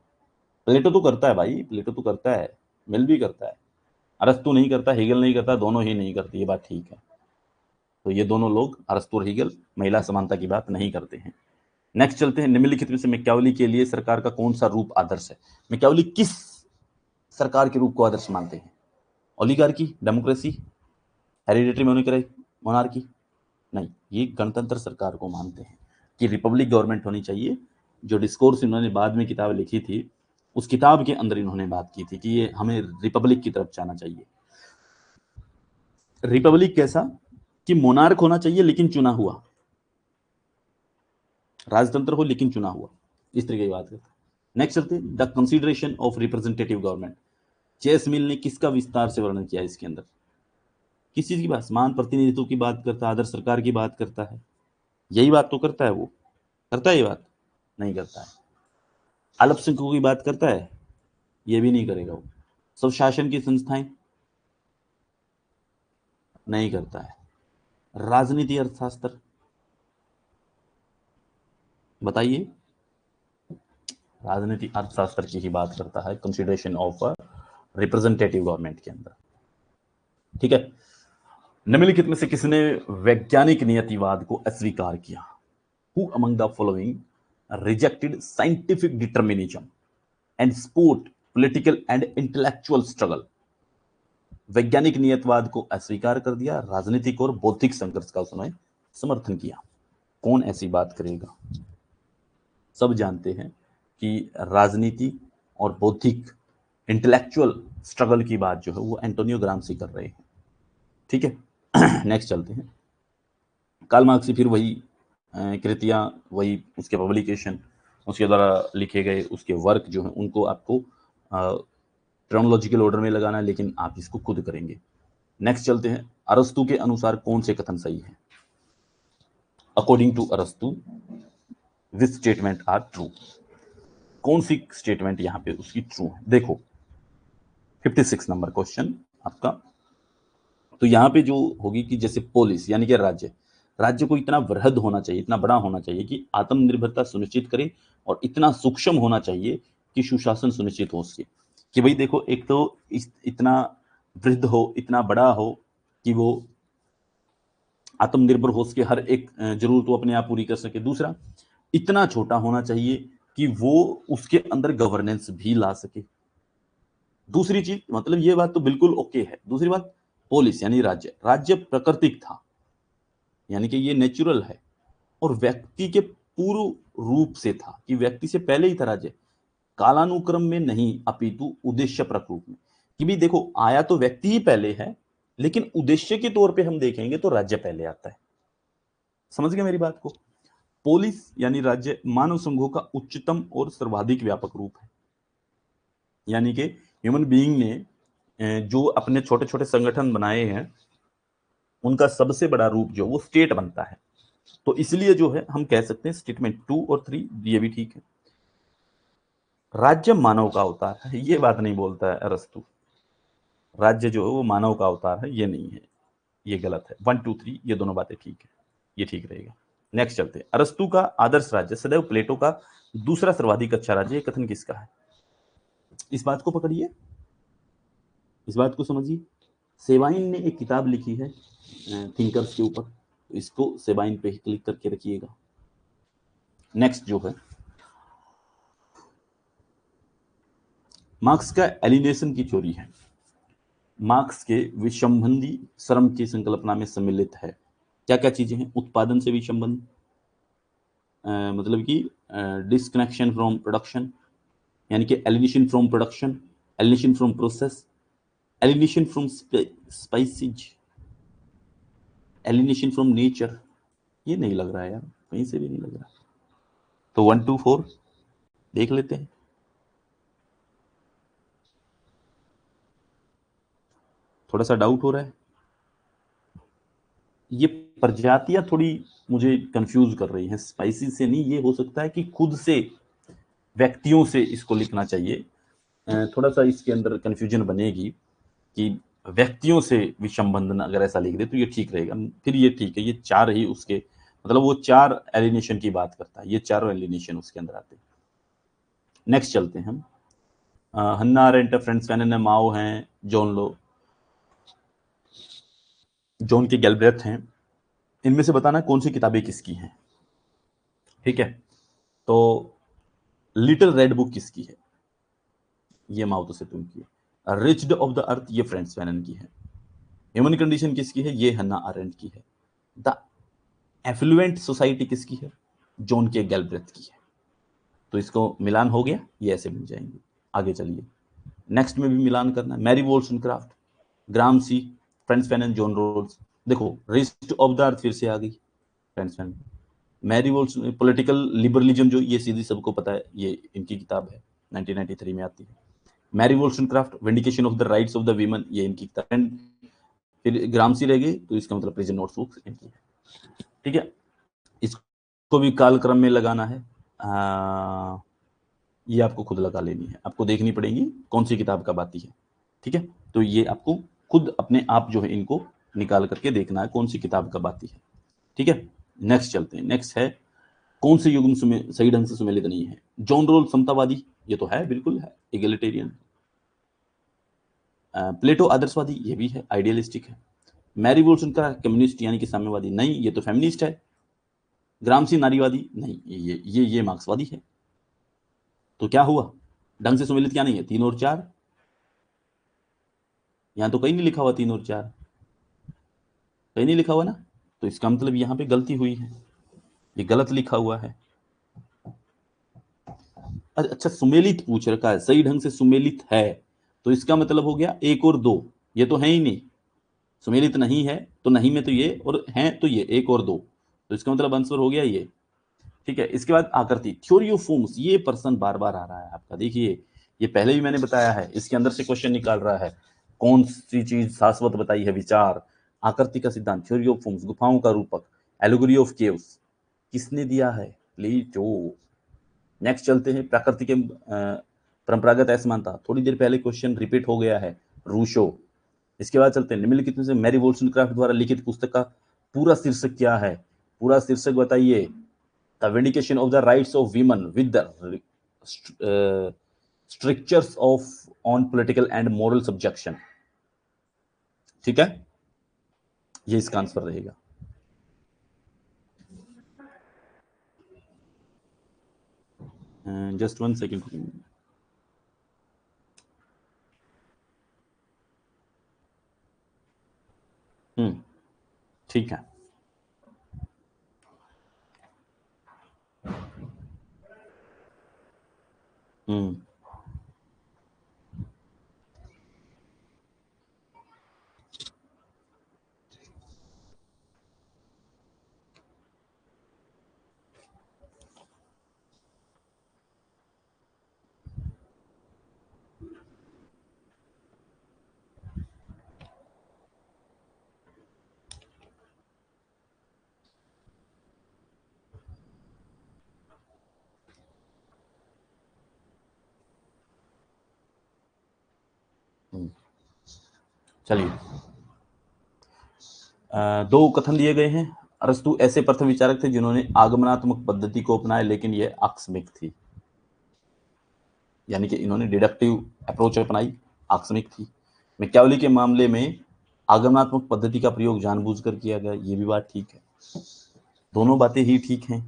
प्लेटो तो करता है भाई, प्लेटो तो करता है, मिल भी करता है। अरस्तु नहीं करता, हीगल नहीं करता, दोनों ही नहीं करती, ये बात ठीक है। तो ये दोनों लोग, अरस्तु और हीगल, महिला समानता की बात नहीं करते हैं। नेक्स्ट चलते हैं। निम्नलिखित में से मैकियावेली के लिए सरकार का कौन सा रूप आदर्श है? मैकियावेली किस सरकार के रूप को आदर्श मानते हैं? Oligarchy, democracy, hereditary monarchy? नहीं, ये गणतंत्र सरकार को मानते हैं कि रिपब्लिक गवर्नमेंट होनी चाहिए। जो डिस्कोर्स इन्होंने बाद में किताब लिखी थी, उस किताब के अंदर इन्होंने बात की थी कि ये हमें रिपब्लिक की तरफ जाना चाहिए। रिपब्लिक कैसा? कि मोनार्क होना चाहिए लेकिन चुना हुआ, राजतंत्र हो लेकिन चुना हुआ, इस तरीके की बात करता है। नेक्स्ट चलते हैं, the consideration of representative government. J S Mill ने किसका विस्तार से वर्णन किया इसके अंदर? किस चीज की बात? समान प्रतिनिधित्व की बात करता है, आदर्श सरकार की बात करता है, यही बात तो करता है। वो करता है ये बात? नहीं करता है। अल्पसंख्यकों की बात करता है? ये भी नहीं करेगा वो। स्वशासन की संस्थाएं? नहीं करता है। राजनीति अर्थशास्त्र? बताइए। राजनीति अर्थशास्त्र की ही बात करता है कंसिडरेशन ऑफ रिप्रेजेंटेटिव गवर्नमेंट के अंदर। ठीक है। निम्नलिखित में से किसने वैज्ञानिक नियतिवाद को अस्वीकार किया? Who among the following rejected scientific determinism and support political and intellectual struggle? वैज्ञानिक नियतवाद को अस्वीकार कर दिया, राजनीतिक और बौद्धिक संघर्ष का उसने समर्थन किया। कौन ऐसी बात करेगा? सब जानते हैं कि राजनीति और बौद्धिक इंटेलेक्चुअल स्ट्रगल की बात जो है वो एंटोनियो ग्राम्सी कर रहे हैं। ठीक है। नेक्स्ट चलते हैं। कार्ल मार्क्स की फिर वही कृतियां, वही उसके पब्लिकेशन, उसके द्वारा लिखे गए उसके वर्क जो है उनको आपको क्रोनोलॉजिकल ऑर्डर में लगाना है, लेकिन आप इसको खुद करेंगे। नेक्स्ट चलते हैं। अरस्तु के अनुसार कौन से कथन सही है? अकॉर्डिंग टू अरस्तु दिस स्टेटमेंट आर ट्रू। कौन सी स्टेटमेंट यहां पे उसकी ट्रू है? देखो 56 नंबर क्वेश्चन आपका। तो यहां पे जो होगी कि जैसे पोलिस यानी कि राज्य को इतना वृहद होना चाहिए, इतना बड़ा होना चाहिए कि आत्मनिर्भरता सुनिश्चित करे, और इतना सूक्ष्म होना चाहिए कि सुशासन सुनिश्चित हो सके। कि भाई देखो, एक तो इतना वृद्ध हो, इतना बड़ा हो कि वो आत्मनिर्भर हो सके, हर एक जरूरत वो अपने आप पूरी कर सके। दूसरा, इतना छोटा होना चाहिए कि वो उसके अंदर गवर्नेंस भी ला सके। दूसरी चीज, मतलब ये बात तो बिल्कुल ओके है। दूसरी बात, पोलिस यानी राज्य प्राकृतिक था, यानी कि ये नेचुरल है, और व्यक्ति के पूर्व रूप से था, कि व्यक्ति से पहले ही था राज्य, कालानुक्रम में नहीं अपितु उद्देश्यपरक रूप में। कि भी देखो, आया तो व्यक्ति ही पहले है, लेकिन उद्देश्य के तौर पे हम देखेंगे तो राज्य पहले आता है। समझ गए मेरी बात को? पोलिस यानी राज्य मानव संघों का उच्चतम और सर्वाधिक व्यापक रूप है। यानी कि ह्यूमन बीइंग ने जो अपने छोटे छोटे संगठन बनाए हैं, उनका सबसे बड़ा रूप जो वो स्टेट बनता है। तो इसलिए जो है हम कह सकते हैं स्टेटमेंट 2 और 3 ये भी ठीक है। राज्य मानव का अवतार है, ये बात नहीं बोलता है अरस्तु। राज्य जो है वो मानव का अवतार है, ये नहीं है, ये गलत है। 1 2 3 ये दोनों बातें ठीक है, ये ठीक रहेगा। नेक्स्ट चलते हैं। अरस्तु का आदर्श राज्य सदैव प्लेटो का दूसरा सर्वाधिक अच्छा राज्य, ये कथन किसका है? इस बात को पकड़िए, इस बात को समझिए। सेबाइन ने एक किताब लिखी है थिंकर्स के ऊपर, इसको सेबाइन पे क्लिक करके रखिएगा। नेक्स्ट जो है, मार्क्स का एलिनेशन की थ्योरी है। मार्क्स के विसंबंधी श्रम की संकल्पना में सम्मिलित है क्या क्या चीजें हैं? उत्पादन से विसंबंध, मतलब कि डिस्कनेक्शन फ्रॉम प्रोडक्शन, यानी कि alienation from production, alienation from process, alienation from spices, alienation from nature. ये नहीं लग रहा है यार, कहीं से भी नहीं लग रहा। तो 1 2 4 देख लेते हैं। थोड़ा सा डाउट हो रहा है। ये प्रजातियां थोड़ी मुझे कंफ्यूज कर रही हैं। स्पाइसी से नहीं, ये हो सकता है कि खुद से व्यक्तियों से इसको लिखना चाहिए। थोड़ा सा इसके अंदर कंफ्यूजन बनेगी कि व्यक्तियों से विसंबंधन अगर ऐसा लिख दे तो ये ठीक रहेगा। फिर ये ठीक है, ये चार ही उसके, मतलब वो 4 एलिनेशन की बात करता है, ये चारों एलिनेशन उसके अंदर आते हैं। नेक्स्ट चलते हैं हम। हन्ना अरेंट, फ्रांस फैनन, माओ हैं, जॉन के गैल्ब्रेथ हैं। इनमें से बताना कौन सी किताबें किसकी हैं। ठीक है। तो लिटिल रेड बुक किसकी है? ये माओ तो से तुम की है। रिच्ड ऑफ द अर्थ ये फ्रांस फैनन की है। ह्यूमन कंडीशन किसकी है? ये हन्ना अरेंट की है। द एफ्लुएंट सोसाइटी किसकी है? जॉन के गैल्ब्रेथ की है। तो इसको मिलान हो गया, ये ऐसे बन जाएंगे। आगे चलिए, नेक्स्ट में भी मिलान करना है। Mary Wollstonecraft, Gramsci, Frantz Fanon, John Rawls. देखो रिस्ट ऑफ द अर्थ फिर से आ गई Frantz Fanon. Mary Wolls political liberalism, जो ये सीधी सबको पता है, ये इनकी किताब है, 1993 में आती है। Mary Wollstonecraft vindication of the rights of the women, ये इनकी किताब है। फिर ग्रामसी रह गई, तो इसका मतलब प्रिजन नोटबुक्स इनकी है। ठीक है, इसको भी कालक्रम में लगाना है। ये आपको खुद लगा लेनी है, आपको देखनी पड़ेगी कौन सी किताब कब आती है। ठीक है, तो ये आपको खुद अपने आप जो है इनको निकाल करके देखना है कौन सी किताब कब आती है। ठीक है, नेक्स्ट चलते हैं। नेक्स्ट है कौन से युग में सही ढंग से सुमेलित नहीं है। जॉन रोल समतावादी, ये तो है, बिल्कुल है, एगलिटेरियन। प्लेटो आदर्शवादी, ये भी है, आइडियलिस्टिक है। मैरी वोल्सनक्राफ्ट कम्युनिस्ट यानी कि साम्यवादी, नहीं, ये तो फेमिनिस्ट है। ग्रामसी नारीवादी, नहीं, ये मार्क्सवादी है। तो क्या हुआ, ढंग से सुमेलित क्या नहीं है, 3 और 4। यहां तो कहीं नहीं लिखा हुआ 3 और 4, कहीं नहीं लिखा हुआ ना, तो इसका मतलब यहां पे गलती हुई है, ये गलत लिखा हुआ है। अच्छा, सुमेलित पूछ रखा है, सही ढंग से सुमेलित है, तो इसका मतलब हो गया 1 और 2, ये तो है ही नहीं। सुमेलित नहीं है तो नहीं में तो ये, और है तो ये 1 और 2, तो इसका मतलब आंसर हो गया ये। ठीक है, इसके बाद आकृति, थ्योरी ऑफ फॉर्म्स, ये पर्सन बार बार आ रहा है आपका, देखिए ये पहले भी मैंने बताया है, इसके अंदर से क्वेश्चन निकाल रहा है। कौन सी चीज शाश्वत बताई है, विचार, आकृति का सिद्धांत, थ्योरी ऑफ फॉर्म्स, गुफाओं का रूपक, एलोगरी ऑफ केव्स, किसने दिया है, प्लेटो। नेक्स्ट चलते हैं, प्रकृति के परंपरागत असमानता, थोड़ी देर पहले क्वेश्चन रिपीट हो गया है, रूशो। इसके बाद चलते हैं निम्नलिखित में से मैरी वोल्सनक्राफ्ट द्वारा लिखित पुस्तक का पूरा शीर्षक क्या है, पूरा शीर्षक बताइए। The vindication of the rights of women with the strictures of on political and moral subjection. ठीक है, ये इसका आंसर रहेगा। Just 1 second. ठीक है, हम्म चलिए, 2 कथन दिए गए हैं। अरस्तु ऐसे प्रथम विचारक थे जिन्होंने आगमनात्मक पद्धति को अपनाया, लेकिन यह आकस्मिक थी, यानी कि इन्होंने डिडक्टिव अप्रोच अपनाई, आकस्मिक थी। मैकियावेली के मामले में आगमनात्मक पद्धति का प्रयोग जानबूझकर किया गया, ये भी बात ठीक है, दोनों बातें ही ठीक हैं।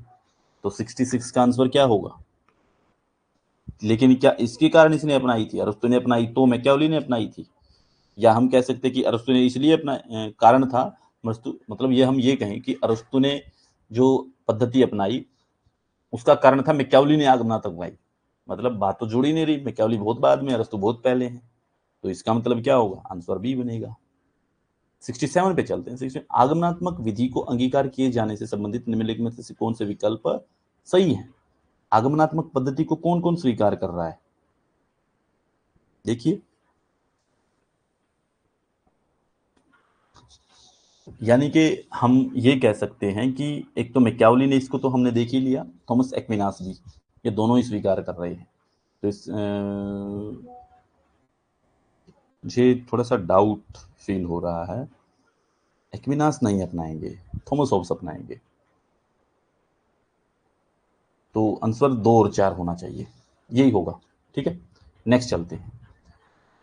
तो 66 का आंसर क्या होगा। लेकिन क्या इसके कारण इसने अपनाई थी, अरस्तु ने अपनाई तो मैकियावेली ने अपनाई थी, या हम कह सकते कि अरस्तु ने इसलिए अपना कारण था, मतलब ये हम ये कहें कि अरस्तु ने जो पद्धति अपनाई उसका कारण था मैकियावेली ने आगमनात्मक अपनाई, मतलब बात तो जुड़ ही नहीं रही, मैकियावेली बहुत बाद में, अरस्तु बहुत पहले हैं, तो इसका मतलब क्या होगा, आंसर बी बनेगा। 67 पे चलते हैं। 67, आगमनात्मक विधि को अंगीकार किए जाने से संबंधित निम्नलिखित में से कौन से विकल्प सही है। आगमनात्मक पद्धति को कौन कौन स्वीकार कर रहा है, देखिए, यानी कि हम ये कह सकते हैं कि एक तो मैकियावेली ने, इसको तो हमने देख ही लिया, थॉमस एक्विनास भी, ये दोनों ही स्वीकार कर रहे हैं। तो इस मुझे थोड़ा सा डाउट फील हो रहा है, एक्विनास नहीं अपनाएंगे, थॉमस हॉब्स अपनाएंगे, तो आंसर 2 और 4 होना चाहिए, यही होगा। ठीक है, नेक्स्ट चलते हैं।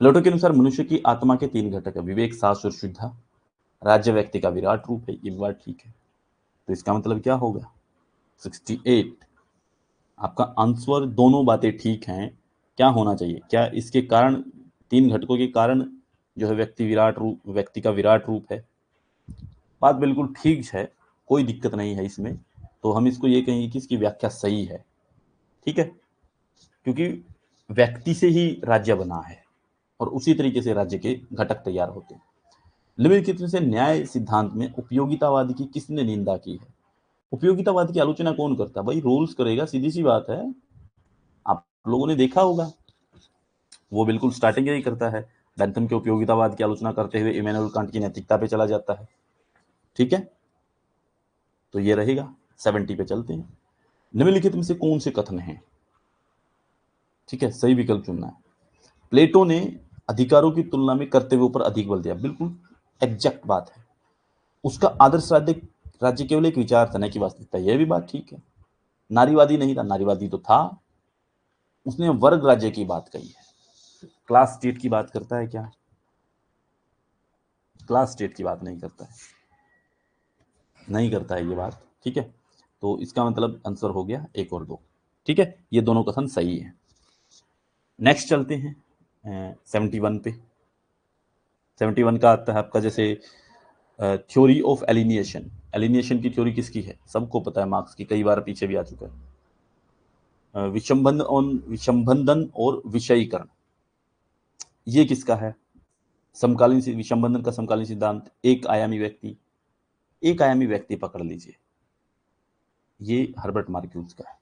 प्लेटो के अनुसार मनुष्य की आत्मा के 3 घटक है, विवेक, साहस और शुद्धा। राज्य व्यक्ति का विराट रूप है, ये बात ठीक है, तो इसका मतलब क्या होगा, 68। आपका आंसर, दोनों बातें ठीक हैं, क्या होना चाहिए, क्या इसके कारण, 3 घटकों के कारण जो है व्यक्ति का विराट रूप है, बात बिल्कुल ठीक है, कोई दिक्कत नहीं है इसमें, तो हम इसको ये कहेंगे कि इसकी व्याख्या सही है। ठीक है, क्योंकि व्यक्ति से ही राज्य बना है और उसी तरीके से राज्य के घटक तैयार होते हैं। निम्नलिखित में से न्याय सिद्धांत में उपयोगितावाद की किसने निंदा की है। उपयोगितावाद की आलोचना कौन करता है? भाई रोल्स करेगा, सीधी सी बात है, आप लोगों ने देखा होगा, वो बिल्कुल स्टार्टिंग ही करता है, बेंथम के उपयोगितावाद की आलोचना करते हुए इमैनुअल कांट की नैतिकता पे चला जाता है। ठीक है, तो ये रहेगा। 70 पे चलते हैं। निम्नलिखित में से कौन से कथन हैं? ठीक है, सही विकल्प चुनना है। प्लेटो ने अधिकारों की तुलना में कर्तव्यों पर अधिक बल दिया, बिल्कुल एग्जैक्ट बात है। उसका आदर्श राज्य केवल एक विचार था, न कि वास्तविकता, यह भी बात ठीक है। नारीवादी नहीं था, नारीवादी तो था, उसने वर्ग राज्य की बात कही है। क्लास स्टेट की बात करता है क्या? क्लास स्टेट की बात नहीं करता है, नहीं करता है ये बात। ठीक है, तो इसका मतलब आंसर हो गया 1 और 2। ठीक है, ये दोनों कथन सही है। नेक्स्ट चलते हैं 71 पे। 71 का आता है आपका जैसे थ्योरी ऑफ एलिनिएशन। एलिनिएशन की थ्योरी किसकी है? सबको पता है, मार्क्स की कई बार पीछे भी आ चुका है। विषमबंधन और विषयीकरण, ये किसका है? समकालीन विषमबंधन का समकालीन सिद्धांत, एक आयामी व्यक्ति पकड़ लीजिए, ये हर्बर्ट मार्क्यूज का है।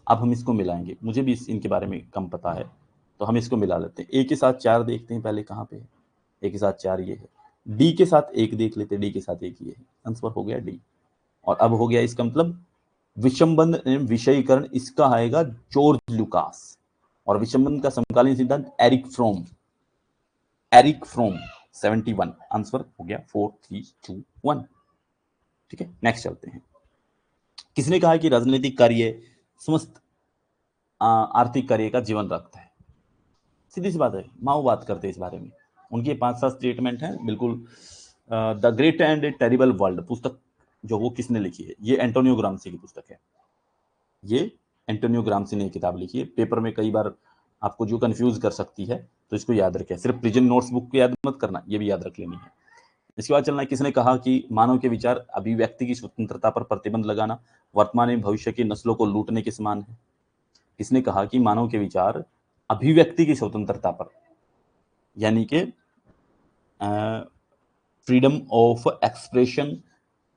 अब हम इसको मिलाएंगे, मुझे भी इनके बारे में कम पता है, तो हम इसको मिला लेते हैं। ए के साथ 4 देखते हैं पहले, कहाँ पे है? ए के साथ 4 ये है। डी के साथ 1 देख लेते हैं, डी के साथ 1 ये है, आंसर हो गया डी। और अब हो गया इसका मतलब विषमबंध विषयीकरण, इसका आएगा जॉर्ज लुकास। और विषमबंध का समकालीन सिद्धांत एरिक फ्रोम। 71, आंसर हो गया 4, 3, 2, 1। ठीक है, नेक्स्ट चलते हैं। किसने कहा कि राजनीतिक कार्य समस्त आर्थिक कार्य का जीवन रखता है? सीधी सी बात है, माओ बात करते हैं इस बारे में। उनके 5-7 स्टेटमेंट हैं, बिल्कुल। The great and terrible world पुस्तक जो वो किसने लिखी है? ये एंटोनियो ग्राम्सी की पुस्तक है। ये एंटोनियो ग्राम्सी ने किताब लिखी है। पेपर में कई बार आपको जो कंफ्यूज कर सकती है, तो इसको याद रखें। सिर्फ प्रिजन नोट्स बुक को याद मत करना, ये भी याद रख लेनी है। इसके बाद चलना है, किसने कहा कि मानव के विचार अभिव्यक्ति की स्वतंत्रता पर प्रतिबंध लगाना वर्तमान एवं भविष्य की नस्लों को लूटने के समान है? किसने कहा कि मानव के विचार अभिव्यक्ति की स्वतंत्रता पर, यानी कि फ्रीडम ऑफ एक्सप्रेशन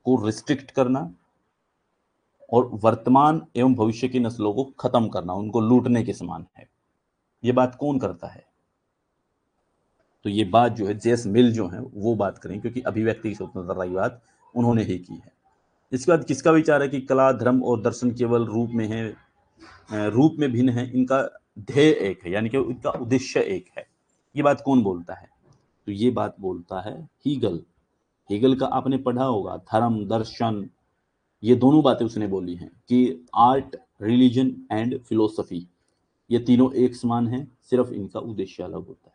को रिस्ट्रिक्ट करना और वर्तमान एवं भविष्य की नस्लों को खत्म करना, उनको लूटने के समान है? ये बात कौन करता है? तो ये बात जो है जेस मिल जो है वो बात करें, क्योंकि अभिव्यक्ति की स्वतंत्रता की बात उन्होंने ही की है। इसके बाद किसका विचार है कि कला, धर्म और दर्शन केवल रूप में है, रूप में भिन्न है, इनका ध्येय एक है, यानी कि इनका उद्देश्य एक है? ये बात कौन बोलता है? तो ये बात बोलता है हीगल। हीगल का आपने पढ़ा होगा, धर्म, दर्शन, ये दोनों बातें उसने बोली हैं कि आर्ट, रिलीजन एंड फिलोसफी, ये तीनों एक समान है, सिर्फ इनका उद्देश्य अलग होता है।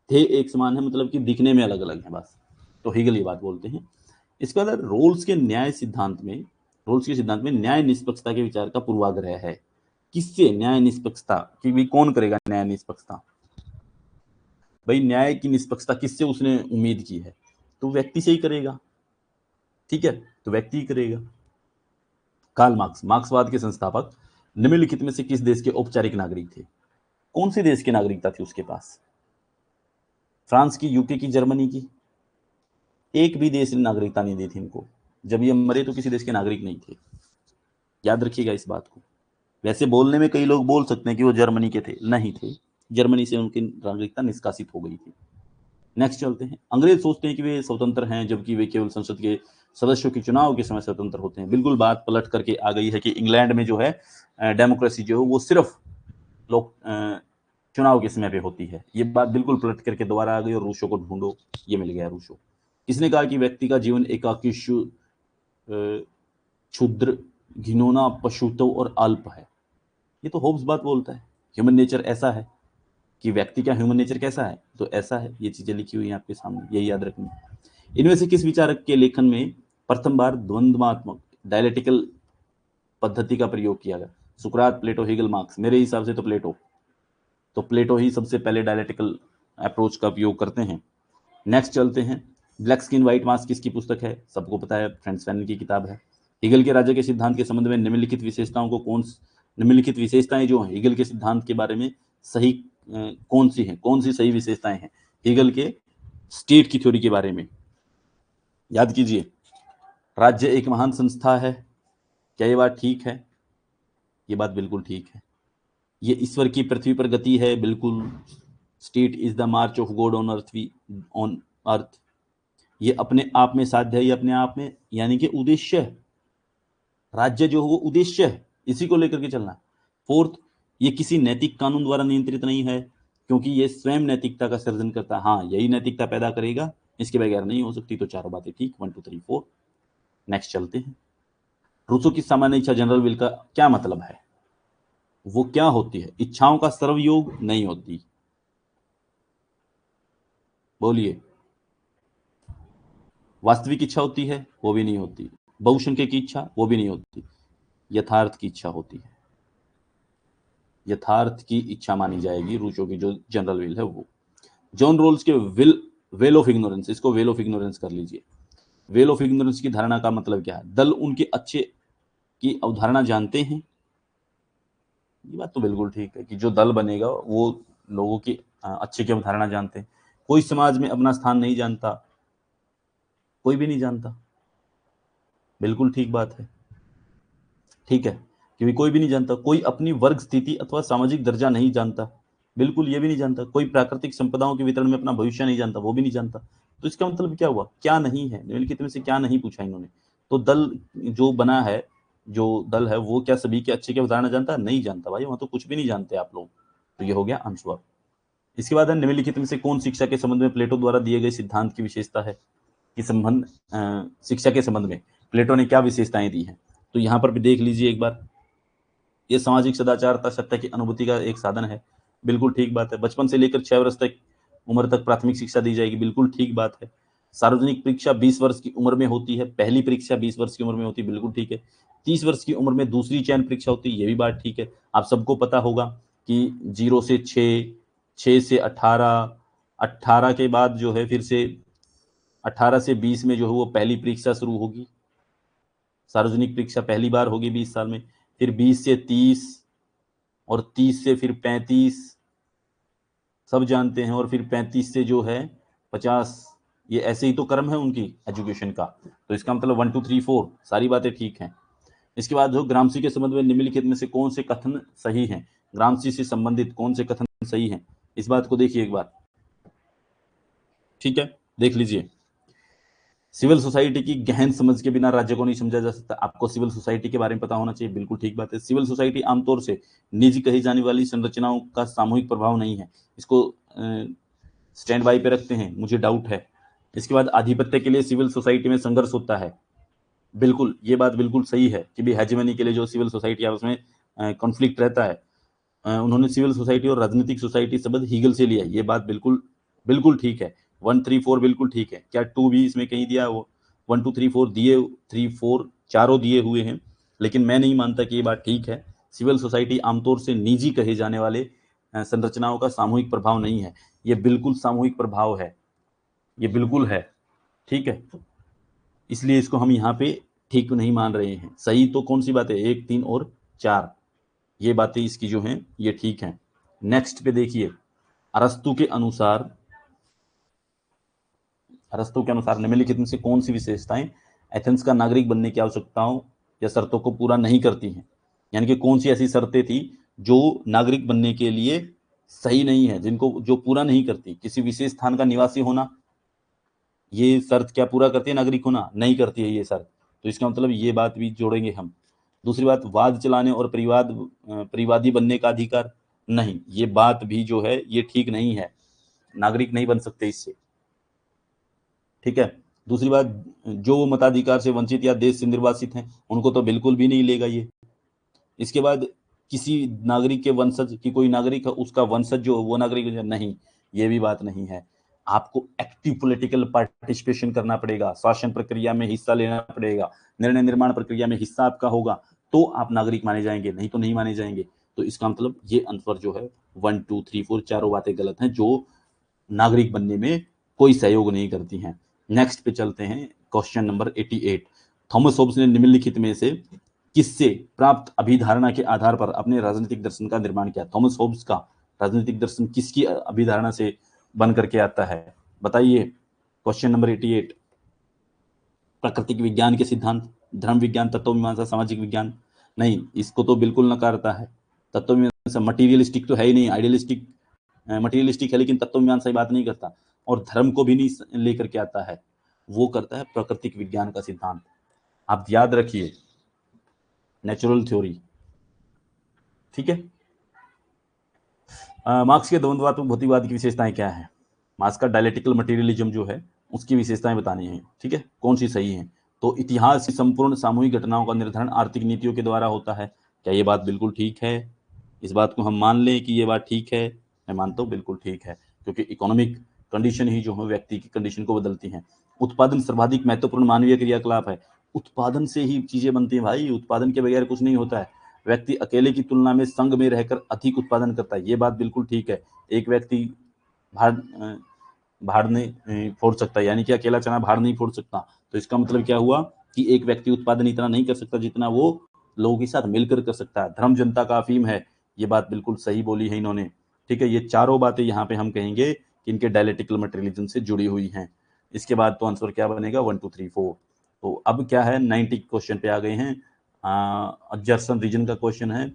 ध्येय एक समान है, मतलब कि दिखने में अलग अलग है बस। तो हीगल ये बात बोलते हैं। इसके बाद रोल्स के सिद्धांत में न्याय निष्पक्षता के विचार का पूर्वाग्रह है। किससे न्याय निष्पक्षता कि भी कौन करेगा न्याय निष्पक्षता? भाई न्याय की निष्पक्षता किससे उसने उम्मीद की है? तो व्यक्ति से ही करेगा। ठीक है, तो व्यक्ति ही करेगा। कार्ल मार्क्स, मार्क्सवाद के संस्थापक, निम्नलिखित में से किस देश के औपचारिक नागरिक थे? कौन से देश की नागरिकता थी उसके पास? फ्रांस की, यूके की, जर्मनी की? एक भी देश ने नागरिकता नहीं दी थी इनको। जब ये मरे तो किसी देश के नागरिक नहीं थे, याद रखिएगा इस बात को। वैसे बोलने में कई लोग बोल सकते हैं कि वो जर्मनी के थे, नहीं थे, जर्मनी से उनकी नागरिकता निष्कासित हो गई थी। नेक्स्ट चलते हैं। अंग्रेज सोचते हैं कि वे स्वतंत्र हैं, जबकि वे केवल संसद के सदस्यों के चुनाव के समय स्वतंत्र होते हैं। बिल्कुल बात पलट करके आ गई है कि इंग्लैंड में जो है डेमोक्रेसी जो है वो सिर्फ लोग चुनाव के समय पे होती है। ये बात बिल्कुल पलट करके दोबारा आ गई, और रूसो को ढूंढो, ये मिल गया रूसो। किसने कहा कि व्यक्ति का जीवन एकाकी, क्षुद्र, घिनौना, पशुत्व और अल्प है? ये तो होब्स बात बोलता है। ह्यूमन नेचर ऐसा है कि व्यक्ति का ह्यूमन नेचर कैसा है, तो ऐसा है। ये चीजें लिखी हुई हैं आपके सामने, यही याद रखनी। इनमें से किस विचारक के लेखन में प्रथम बार द्वंद्वात्मक डायलेक्टिकल पद्धति का प्रयोग किया गया? सुकरात, प्लेटो, हीगल, मार्क्स? मेरे हिसाब से तो प्लेटो ही सबसे पहले डायलेक्टिकल अप्रोच का उपयोग करते हैं। नेक्स्ट चलते हैं। ब्लैक स्किन व्हाइट मास्क किसकी पुस्तक है? सबको पता है, फ्रांस फैनन की किताब है। हीगल के राज्य के सिद्धांत के संबंध में निम्नलिखित विशेषताएं जो हैं हीगल के सिद्धांत के बारे में सही कौन सी सही विशेषताएं हैं हीगल के स्टेट की थ्योरी के बारे में? याद कीजिए, राज्य एक महान संस्था है, क्या ये बात ठीक है? ये बात बिल्कुल ठीक है। ये ईश्वर की पृथ्वी पर गति है, बिल्कुल। State is the March of God on earth, on earth. ये अपने आप में साध्य है, ये अपने आप में यानी कि उद्देश्य है। राज्य जो है वो उद्देश्य है, इसी को लेकर के चलना है। फोर्थ, ये किसी नैतिक कानून द्वारा नियंत्रित नहीं है, क्योंकि ये स्वयं नैतिकता का सृजन करता है। हाँ, यही नैतिकता पैदा करेगा, इसके बगैर नहीं हो सकती। तो चारों बातें ठीक, 1 2 3 4। नेक्स्ट चलते हैं। रूसो की सामान्य इच्छा, जनरल विल का क्या मतलब है? वो क्या होती है? इच्छाओं का सर्वयोग नहीं होती। बोलिए। वास्तविक इच्छा होती है, वो भी नहीं होती। बहुसंख्यक की इच्छा, वो भी नहीं होती। यथार्थ की इच्छा होती है। यथार्थ की इच्छा मानी जाएगी रूसो की जो जनरल विल है वो। जॉन रोल्स के वेल ऑफ इग्नोरेंस, इसको वेल ऑफ इग्नोरेंस कर लीजिए। वेल ऑफ इग्नोरेंस की धारणा का मतलब क्या है? दल उनके अच्छे की अवधारणा जानते हैं। ये बात तो बिल्कुल ठीक है कि जो दल बनेगा वो लोगों की अच्छे की अवधारणा जानते हैं। कोई समाज में अपना स्थान नहीं जानता, कोई भी नहीं जानता, बिल्कुल ठीक बात है। ठीक है, क्योंकि कोई भी नहीं जानता। कोई अपनी वर्ग स्थिति अथवा सामाजिक दर्जा नहीं जानता, बिल्कुल ये भी नहीं जानता। कोई प्राकृतिक संपदाओं के वितरण में अपना भविष्य नहीं जानता, वो भी नहीं जानता। तो इसका मतलब क्या हुआ? क्या नहीं है, निम्नलिखित में से क्या नहीं पूछा इन्होंने। तो दल जो बना है, जो दल है वो क्या सभी के अच्छे के उदाहरण जानता है? नहीं जानता भाई, वहां तो कुछ भी नहीं जानते आप लोग। तो ये हो गया आंसर। इसके बाद है निम्नलिखित में से कौन शिक्षा के संबंध में प्लेटो द्वारा दिए गए सिद्धांत की विशेषता है? कि संबंध शिक्षा के संबंध में प्लेटो ने क्या विशेषताएं दी हैं? तो यहाँ पर भी देख लीजिए एक बार। ये सामाजिक सदाचार तथा सत्य की अनुभूति का एक साधन है, बिल्कुल ठीक बात है। बचपन से लेकर 6 वर्ष तक उम्र तक प्राथमिक शिक्षा दी जाएगी, बिल्कुल ठीक बात है। सार्वजनिक परीक्षा 20 वर्ष की उम्र में होती है, पहली परीक्षा 20 वर्ष की उम्र में होती है, बिल्कुल ठीक है। 30 वर्ष की उम्र में दूसरी चयन परीक्षा होती है, ये भी बात ठीक है। आप सबको पता होगा कि 0 से 6, 6 से 18, 18 के बाद जो है फिर से 18 से 20 में जो है वो पहली परीक्षा शुरू होगी। सार्वजनिक परीक्षा पहली बार होगी 20 साल में। फिर 20 से 30 और 30 से फिर 35, सब जानते हैं। और फिर 35 से जो है 50। ये ऐसे ही तो क्रम है उनकी एजुकेशन का। तो इसका मतलब 1 2 3 4 सारी बातें ठीक हैं। इसके बाद जो ग्रामसी के संबंध में निम्नलिखित में से कौन से कथन सही हैं? ग्रामसी से संबंधित कौन से कथन सही हैं? इस बात को देखिए एक बार। ठीक है, देख लीजिए। सिविल सोसाइटी की गहन समझ के बिना राज्य को नहीं समझा जा सकता। आपको सिविल सोसाइटी के बारे में पता होना चाहिए, बिल्कुल ठीक बात है। सिविल सोसाइटी आमतौर से निजी कही जाने वाली संरचनाओं का सामूहिक प्रभाव नहीं है। इसको स्टैंड बाई पे रखते हैं, मुझे डाउट है। इसके बाद आधिपत्य के लिए सिविल सोसाइटी में संघर्ष होता है, बिल्कुल ये बात बिल्कुल सही है कि भी हेजेमनी के लिए जो सिविल सोसाइटी है उसमें कॉन्फ्लिक्ट रहता है। उन्होंने सिविल सोसाइटी और राजनीतिक सोसाइटी शब्द हीगल से लिया, ये बात बिल्कुल बिल्कुल ठीक है। 1 3 4 बिल्कुल ठीक है। क्या 2 भी इसमें कहीं दिया? वो 1 2 3 4 दिए, 3 4 चारों दिए हुए हैं, लेकिन मैं नहीं मानता कि ये बात ठीक है। सिविल सोसाइटी आमतौर से निजी कहे जाने वाले संरचनाओं का सामूहिक प्रभाव नहीं है। ये बिल्कुल सामूहिक प्रभाव है, ये बिल्कुल है। ठीक है, इसलिए इसको हम यहाँ पे ठीक नहीं मान रहे हैं। सही तो कौन सी बात है? 1 3 और 4, ये बातें इसकी जो हैं ये ठीक हैं। नेक्स्ट पे देखिए। अरस्तु के अनुसार, अरस्तु के अनुसार निम्नलिखित में से कौन सी विशेषताएं एथेंस का नागरिक बनने की आवश्यकताओं या शर्तों को पूरा नहीं करती हैं? यानी कि कौन सी ऐसी शर्तें थी जो नागरिक बनने के लिए सही नहीं है, जिनको जो पूरा नहीं करती? किसी विशेष स्थान का निवासी होना, ये शर्त क्या पूरा करती है? नागरिक होना नहीं करती है ये शर्त। तो इसका मतलब ये बात भी जोड़ेंगे हम। दूसरी बात, वाद चलाने और परिवादी बनने का अधिकार नहीं, ये बात भी जो है ये ठीक नहीं है, नागरिक नहीं बन सकते इससे। ठीक है। दूसरी बात, जो मताधिकार से वंचित या देश से निर्वासित हैं उनको तो बिल्कुल भी नहीं लेगा ये। इसके बाद, किसी नागरिक के वंशज की कोई नागरिक है उसका वंशज जो वो नागरिक नहीं, ये भी बात नहीं है। आपको एक्टिव पॉलिटिकल पार्टिसिपेशन करना पड़ेगा, शासन प्रक्रिया में हिस्सा लेना पड़ेगा, निर्णय निर्माण प्रक्रिया में हिस्सा आपका होगा, तो आप नागरिक माने जाएंगे, नहीं तो नहीं माने जाएंगे। तो इसका मतलब ये आंसर जो है 1 2 3 4 चारों बातें गलत हैं, जो नागरिक बनने में कोई सहयोग नहीं करती हैं। नेक्स्ट पे चलते हैं, क्वेश्चन नंबर 88। थॉमस होब्स ने निम्नलिखित में से किससे प्राप्त अभिधारणा के आधार पर अपने राजनीतिक दर्शन का निर्माण किया? थॉमस होब्स का राजनीतिक दर्शन किसकी अभिधारणा से बन करके आता है? बताइए। Question number 88। प्राकृतिक विज्ञान के सिद्धांत, धर्म विज्ञान, तत्व मीमांसा, सामाजिक विज्ञान, नहीं, इसको तो बिल्कुल नकारता है। तत्व मीमांसा मटीरियलिस्टिक तो है ही नहीं, आइडियलिस्टिक मटीरियलिस्टिक है, लेकिन तत्व मीमांसा बात नहीं करता, और धर्म को भी नहीं लेकर के आता है, वो करता है प्राकृतिक विज्ञान का सिद्धांत। आप याद रखिए, नेचुरल थ्योरी, ठीक है। मार्क्स के द्वंद्वात्मक भौतिकवाद की विशेषताएं क्या है? मार्क्स का डायलेक्टिकल मटेरियलिज्म जो है उसकी विशेषताएं बतानी है, ठीक है, कौन सी सही है। तो इतिहास की संपूर्ण सामूहिक घटनाओं का निर्धारण आर्थिक नीतियों के द्वारा होता है। क्या ये बात बिल्कुल ठीक है? इस बात को हम मान लें कि ये बात ठीक है? मैं मानता हूँ बिल्कुल ठीक है, क्योंकि इकोनॉमिक कंडीशन ही जो है व्यक्ति की कंडीशन को बदलती हैं। उत्पादन सर्वाधिक महत्वपूर्ण मानवीय क्रियाकलाप है। उत्पादन से ही चीजें बनती हैं भाई, उत्पादन के बगैर कुछ नहीं होता है। व्यक्ति अकेले की तुलना में संघ में रहकर अधिक उत्पादन करता है, ये बात बिल्कुल ठीक है। एक व्यक्ति भाड़ नहीं फोड़ सकता, यानी कि अकेला चना भाड़ नहीं फोड़ सकता, तो इसका मतलब क्या हुआ कि एक व्यक्ति उत्पादन इतना नहीं कर सकता जितना वो लोगों के साथ मिलकर कर सकता है। धर्म जनता का अफीम है, ये बात बिल्कुल सही बोली है इन्होंने, ठीक है। ये चारों बातें यहाँ पे हम कहेंगे कि इनके डायलेक्टिकल मटेरियलिज्म से जुड़ी हुई हैं। इसके बाद तो आंसर क्या बनेगा? 1 2 3 4। तो अब क्या है, 90 क्वेश्चन पे आ गए हैं। जर्सन रीजन का क्वेश्चन है।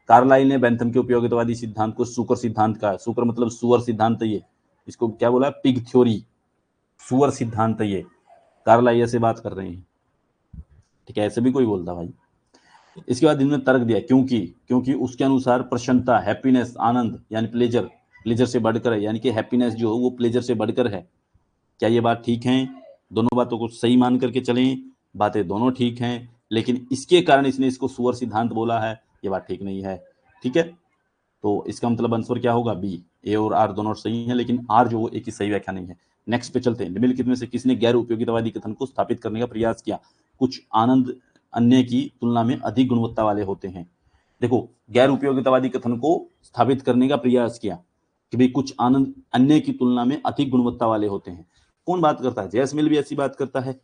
कार्लाइल ने बेंथम के उपयोगितावादी सिद्धांत को सुकर सिद्धांत कहा। सुकर मतलब सुअर सिद्धांत है ये, इसको क्या बोला? पिग थ्योरी, सुअर सिद्धांत है ये। कार्लाइल से बात कर रहे हैं, ठीक है, ऐसे भी कोई बोलता भाई। इसके बाद इन्होंने तर्क दिया, क्योंकि उसके अनुसार प्रसन्नता, हैप्पीनेस, आनंद यानी प्लेजर से बढ़कर है, यानी कि हैप्पीनेस जो है वो प्लेजर से बढ़कर है। क्या ये बात ठीक है? दोनों बातों को सही मान करके चलें, बातें दोनों ठीक हैं, लेकिन इसके कारण इसने इसको सुअर सिद्धांत बोला है, ये बात ठीक नहीं है, ठीक है। तो इसका मतलब आंसर क्या होगा? बी। ए और आर दोनों सही हैं, लेकिन आर जो वो एक ही सही व्याख्या नहीं है। नेक्स्ट पे चलते हैं। निम्नलिखित में से किसने गैर उपयोगितावादी कथन को स्थापित करने का प्रयास किया? कुछ आनंद अन्य की तुलना में अधिक गुणवत्ता वाले होते हैं। देखो, गैर उपयोगितावादी कथन को स्थापित करने का प्रयास किया कि भाई कुछ आनंद अन्य की तुलना में अधिक गुणवत्ता वाले होते हैं। कौन बात करता है? जैसमिल भी ऐसी बात करता है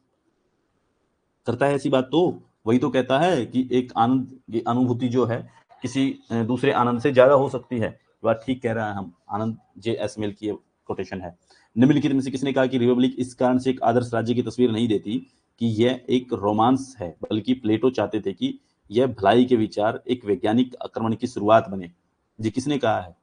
ऐसी बात। तो वही तो कहता है कि एक आनंद की अनुभूति जो है किसी दूसरे आनंद से ज्यादा हो सकती है। बात ठीक कह रहा है हम, आनंद जे एस मिल की कोटेशन है। निम्नलिखित में से किसने कहा कि रिपब्लिक इस कारण से एक आदर्श राज्य की तस्वीर नहीं देती कि यह एक रोमांस है, बल्कि प्लेटो चाहते थे कि यह भलाई के विचार एक वैज्ञानिक आक्रमण की शुरुआत बने। जी किसने कहा है?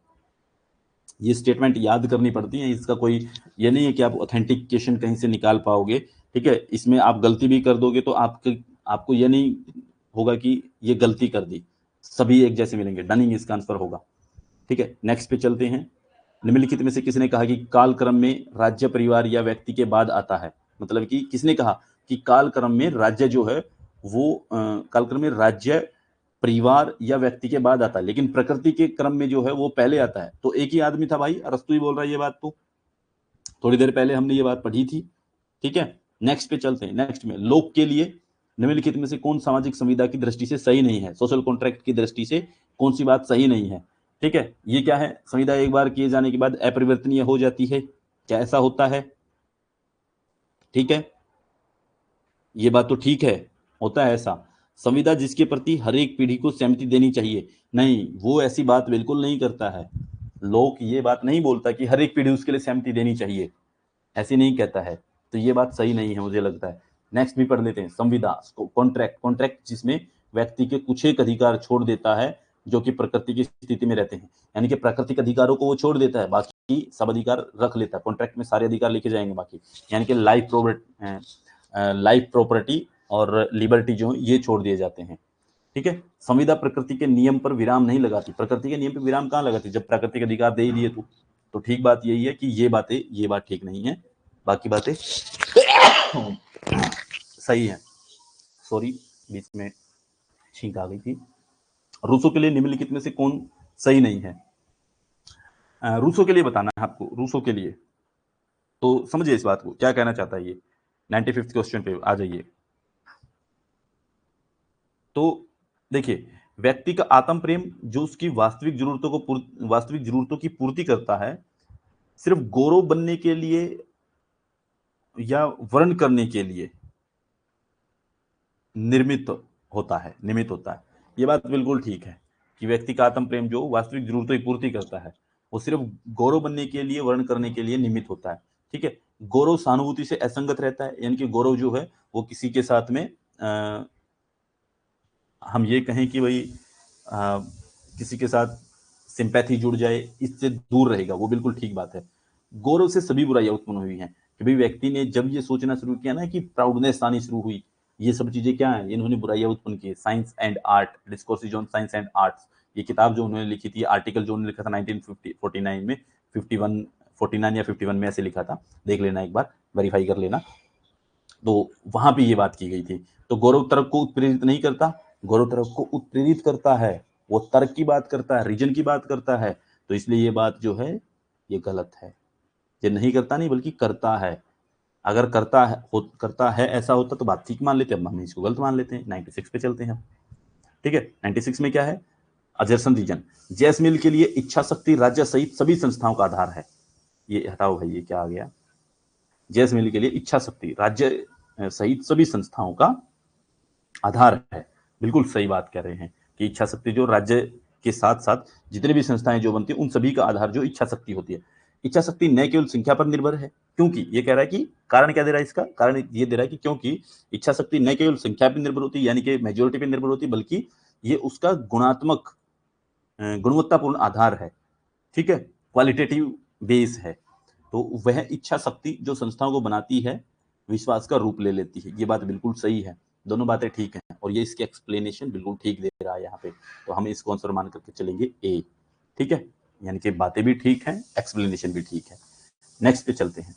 ये स्टेटमेंट याद करनी पड़ती है, इसका कोई ये नहीं है कि आप ऑथेंटिकेशन कहीं से निकाल पाओगे, ठीक है। इसमें आप गलती भी कर दोगे तो आपको ये नहीं होगा कि ये गलती कर दी, सभी एक जैसे मिलेंगे, डनिंग इसका आंसर होगा, ठीक है। नेक्स्ट पे चलते हैं। निम्नलिखित में से किसने कहा कि कालक्रम में राज्य परिवार या व्यक्ति के बाद आता है? मतलब कि किसने कहा कि कालक्रम में राज्य जो है वो कालक्रम में राज्य परिवार या व्यक्ति के बाद आता है, लेकिन प्रकृति के क्रम में जो है वो पहले आता है। तो एक ही आदमी था भाई, अरस्तु ही बोल रहा है ये बात, तो थोड़ी देर पहले हमने ये बात पढ़ी थी, ठीक है। नेक्स्ट पे चलते हैं। नेक्स्ट में लोक के लिए निम्नलिखित में से कौन सामाजिक संविदा की दृष्टि से सही नहीं है? सोशल कॉन्ट्रैक्ट की दृष्टि से कौन सी बात सही नहीं है? ठीक है, ये क्या है? संविदा एक बार किए जाने के बाद अपरिवर्तनीय हो जाती है, क्या ऐसा होता है? ठीक है, ये बात तो ठीक है, होता है ऐसा। संविदा जिसके प्रति हर एक पीढ़ी को सहमति देनी चाहिए, नहीं, वो ऐसी बात बिल्कुल नहीं करता है। लोक ये बात नहीं बोलता कि हर एक पीढ़ी उसके लिए सहमति देनी चाहिए, ऐसे नहीं कहता है, तो ये बात सही नहीं है मुझे लगता है। नेक्स्ट भी पढ़ लेते हैं। संविदा कॉन्ट्रैक्ट जिसमें व्यक्ति के कुछ एक अधिकार छोड़ देता है जो कि प्रकृति की स्थिति में रहते हैं, यानी कि प्राकृतिक अधिकारों को वो छोड़ देता है, बाकी सब अधिकार रख लेता है। कॉन्ट्रैक्ट में सारे अधिकार लिखे जाएंगे बाकी, यानी कि लाइफ प्रॉपर्टी और लिबर्टी जो है ये छोड़ दिए जाते हैं, ठीक है। संविदा प्रकृति के नियम पर विराम नहीं लगाती। प्रकृति के नियम पर विराम कहाँ लगाती? जब प्राकृतिक अधिकार दे ही दिए तो ठीक बात यही है कि ये बात ठीक नहीं है, बाकी बातें सही है। सॉरी, बीच में छींक आ गई थी। रूसो के लिए निम्नलिखित में से कौन सही नहीं है? रूसो के लिए बताना है आपको, रूसो के लिए, तो समझिए इस बात को क्या कहना चाहता है ये। 95th क्वेश्चन पे आ जाइए। तो देखिए, व्यक्ति का आत्म प्रेम जो उसकी वास्तविक जरूरतों की पूर्ति करता है, सिर्फ गौरव बनने के लिए या वर्ण करने के लिए निमित्त होता है। ये बात बिल्कुल ठीक है कि व्यक्ति का आत्म प्रेम जो वास्तविक जरूरतों की पूर्ति करता है वो सिर्फ गौरव बनने के लिए, वर्ण करने के लिए निमित्त होता है। ठीक है। गौरव सहानुभूति से असंगत रहता है, यानी कि गौरव जो है वो किसी के साथ में हम ये कहें कि भाई किसी के साथ सिंपैथी जुड़ जाए, इससे दूर रहेगा, वो बिल्कुल ठीक बात है। गौरव से सभी बुराइयां उत्पन्न हुई हैं कि भाई व्यक्ति ने जब ये सोचना शुरू किया ना कि प्राउडनेस आनी शुरू हुई, ये सब चीजें क्या है, इन्होंने बुराइयां उत्पन्न की। Science and art, discourses on science and arts, ये किताब जो उन्होंने लिखी थी, आर्टिकल जो उन्होंने लिखा था 1949 में, 49 या 51 में ऐसे लिखा था, देख लेना एक बार, वेरीफाई कर लेना। तो वहां पे ये बात की गई थी। तो गौरव तर्क को उत्प्रेरित नहीं करता, गौरव तर्क को उत्प्रेरित करता है, वो तर्क की बात करता है, रीजन की बात करता है। तो इसलिए ये बात जो है ये गलत है। ये नहीं करता नहीं बल्कि करता है। अगर करता है ऐसा होता तो बात ठीक मान लेते, अब हम इसको गलत मान लेते हैं। 96 पे चलते हैं, ठीक है। 96 में क्या है, अजरसन रीजन, जैसमिल के लिए इच्छा शक्ति राज्य सहित सभी संस्थाओं का आधार है। ये हटाओ भाई, ये क्या आ गया, जैसमिल के लिए इच्छा शक्ति राज्य सहित सभी संस्थाओं का आधार है। बिल्कुल सही बात कह रहे हैं कि इच्छा शक्ति जो राज्य के साथ साथ जितने भी संस्थाएं जो बनती है उन सभी का आधार जो इच्छा शक्ति होती है। इच्छा शक्ति न केवल संख्या पर निर्भर है, क्योंकि ये कह रहा है कि कारण क्या दे रहा है, इसका कारण ये दे रहा है कि क्योंकि इच्छा शक्ति न केवल संख्या पर निर्भर होती है, यानी कि मेजोरिटी पर निर्भर होती है, बल्कि ये उसका गुणवत्तापूर्ण आधार है, ठीक है, क्वालिटेटिव बेस है। तो वह इच्छा शक्ति जो संस्थाओं को बनाती है विश्वास का रूप ले लेती है। ये बात बिल्कुल सही है, दोनों बातें ठीक हैं, और ये इसके एक्सप्लेनेशन बिल्कुल ठीक दे रहा है यहाँ पे। तो हम इसको आंसर मान करके चलेंगे ए, ठीक है, यानी कि बातें भी ठीक हैं, एक्सप्लेनेशन भी ठीक है। नेक्स्ट पे चलते हैं।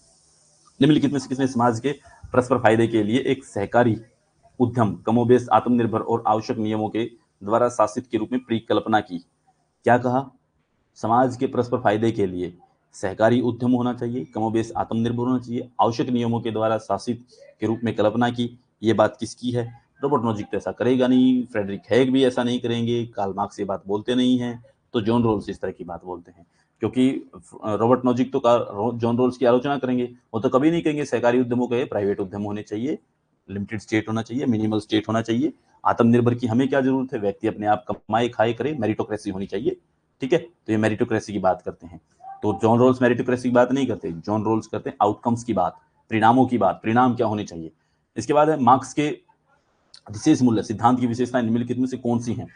निम्नलिखित में से किसने समाज के परस्पर फायदे के लिए एक सहकारी उद्यम कमोबेश आत्मनिर्भर और आवश्यक नियमों के द्वारा शासित के रूप में परिकल्पना की? क्या कहा, समाज के परस्पर फायदे के लिए सहकारी उद्यम होना चाहिए, कमोबेश आत्मनिर्भर होना चाहिए, आवश्यक नियमों के द्वारा शासित के रूप में कल्पना की। ये बात किसकी है? रॉबर्ट नोजिक तो ऐसा करेगा नहीं, फ्रेडरिक हैग भी ऐसा नहीं करेंगे, कार्ल मार्क्स ये बात बोलते नहीं हैं, तो जॉन रोल्स इस तरह की बात बोलते हैं। क्योंकि रॉबर्ट नोजिक तो जॉन रोल्स की आलोचना करेंगे, वो तो कभी नहीं कहेंगे सहकारी उद्यमों के प्राइवेट उद्यम होने चाहिए, लिमिटेड स्टेट होना चाहिए, मिनिमल स्टेट होना चाहिए, आत्मनिर्भर की हमें क्या जरूरत है, व्यक्ति अपने आप कमाए खाए करे, मेरिटोक्रेसी होनी चाहिए, ठीक है। तो ये मेरिटोक्रेसी की बात करते हैं। तो जॉन रोल्स मेरिटोक्रेसी की बात नहीं करते, जॉन रोल्स करते हैं आउटकम्स की बात, परिणामों की बात, परिणाम क्या होने चाहिए। इसके बाद है मार्क्स के विशेष मूल्य सिद्धांत की विशेषताएं निम्नलिखित में से कौन सी हैं?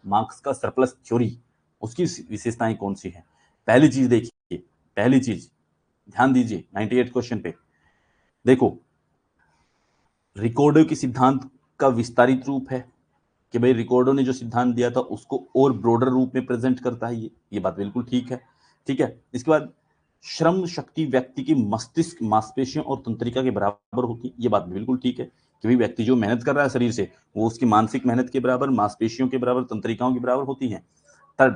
मार्क्स का सरप्लस थ्योरी, उसकी विशेषताएं कौन सी हैं? पहली चीज देखिए, पहली चीज ध्यान दीजिए 98 क्वेश्चन पे, देखो रिकॉर्डो की सिद्धांत का विस्तारित रूप है कि भाई रिकॉर्डो ने जो सिद्धांत दिया था उसको और ब्रॉडर रूप में प्रेजेंट करता है, ये बात बिल्कुल ठीक है, ठीक है। इसके बाद श्रम शक्ति व्यक्ति की मस्तिष्क मांसपेशियों और तंत्रिका के बराबर होती है, ये बात बिल्कुल ठीक है कि भाई व्यक्ति जो मेहनत कर रहा है शरीर से वो उसकी मानसिक मेहनत के बराबर, मांसपेशियों के बराबर, तंत्रिकाओं के बराबर होती है। थर्ड,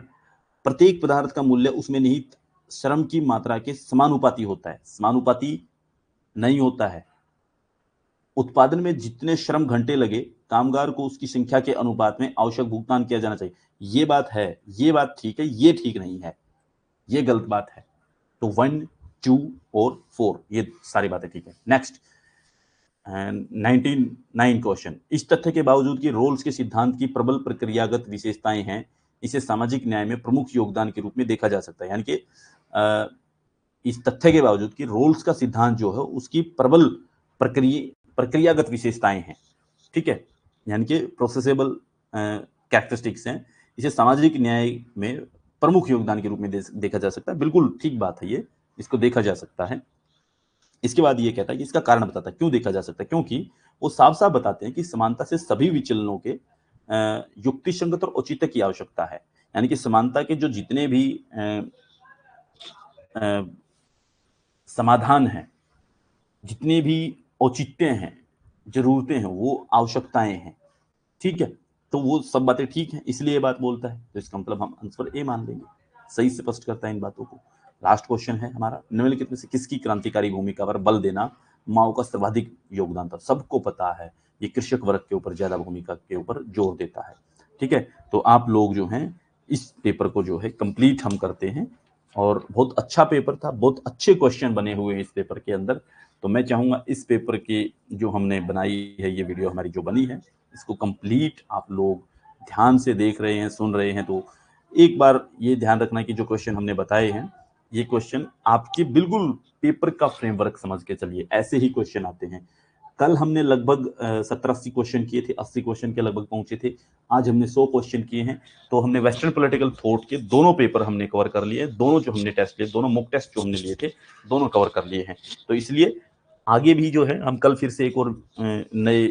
प्रत्येक पदार्थ का मूल्य उसमें निहित श्रम की मात्रा के समानुपाती होता है, समानुपाती नहीं होता है। उत्पादन में जितने श्रम घंटे लगे कामगार को उसकी संख्या के अनुपात में आवश्यक भुगतान किया जाना चाहिए, ये बात है, ये बात ठीक है, ये ठीक नहीं है, ये गलत बात है। तो 1, 2 और 4 ये सारी बातें ठीक है। नेक्स्ट 99 क्वेश्चन, इस तथ्य के बावजूद कि रोल्स के सिद्धांत की प्रबल प्रक्रियागत विशेषताएं हैं, इसे सामाजिक न्याय में प्रमुख योगदान के रूप में देखा जा सकता है। यानी कि इस तथ्य के बावजूद कि रोल्स का सिद्धांत जो है उसकी प्रबल प्रक्रियागत विशेषताएं हैं, ठीक है, यानी कि प्रोसेसेबल कैरेक्टरिस्टिक्स हैं, इसे सामाजिक न्याय में प्रमुख योगदान के रूप में देखा जा सकता है। बिल्कुल ठीक बात है, ये इसको देखा जा सकता है। इसके बाद ये कहता है कि इसका कारण बताता है क्यों देखा जा सकता है, क्योंकि वो साफ साफ बताते हैं कि समानता से सभी विचलनों के युक्ति संगत और औचित्य की आवश्यकता है। यानी कि समानता के जो जितने भी समाधान हैं, जितने भी औचित्य हैं, जरूरतें हैं, वो आवश्यकताएं हैं, ठीक है, तो वो सब बातें ठीक हैं, इसलिए ये बात बोलता है। तो इसका मतलब हम आंसर ए मान लेंगे, सही से स्पष्ट करता है इन बातों को। लास्ट क्वेश्चन है हमारा, निम्नलिखित में से किसकी क्रांतिकारी भूमिका पर बल देना माओ का सर्वाधिक योगदान था? सबको पता है ये कृषक वर्ग के ऊपर ज्यादा भूमिका के ऊपर जोर देता है, ठीक है। तो आप लोग जो हैं इस पेपर को जो है कंप्लीट हम करते हैं, और बहुत अच्छा पेपर था, बहुत अच्छे क्वेश्चन बने हुए हैं इस पेपर के अंदर। तो मैं चाहूंगा इस पेपर की जो हमने बनाई है, ये वीडियो हमारी जो बनी है, इसको कंप्लीट आप लोग ध्यान से देख रहे हैं, सुन रहे हैं, तो एक बार ये ध्यान रखना कि जो क्वेश्चन हमने बताए हैं ये क्वेश्चन आपके बिल्कुल पेपर का फ्रेमवर्क समझ के चलिए, ऐसे ही क्वेश्चन आते हैं। कल हमने लगभग 70-80 क्वेश्चन किए थे, 80 क्वेश्चन के लगभग पहुंचे थे। आज हमने 100 क्वेश्चन किए हैं। तो हमने वेस्टर्न पॉलिटिकल थॉट के दोनों पेपर हमने कवर कर लिए, दोनों जो हमने टेस्ट लिए, दोनों मॉक टेस्ट जो हमने लिए थे, दोनों कवर कर लिए हैं। तो इसलिए आगे भी जो है हम कल फिर से एक और नए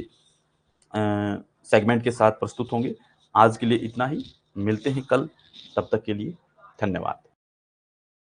सेगमेंट के साथ प्रस्तुत होंगे। आज के लिए इतना ही, मिलते हैं कल, तब तक के लिए धन्यवाद।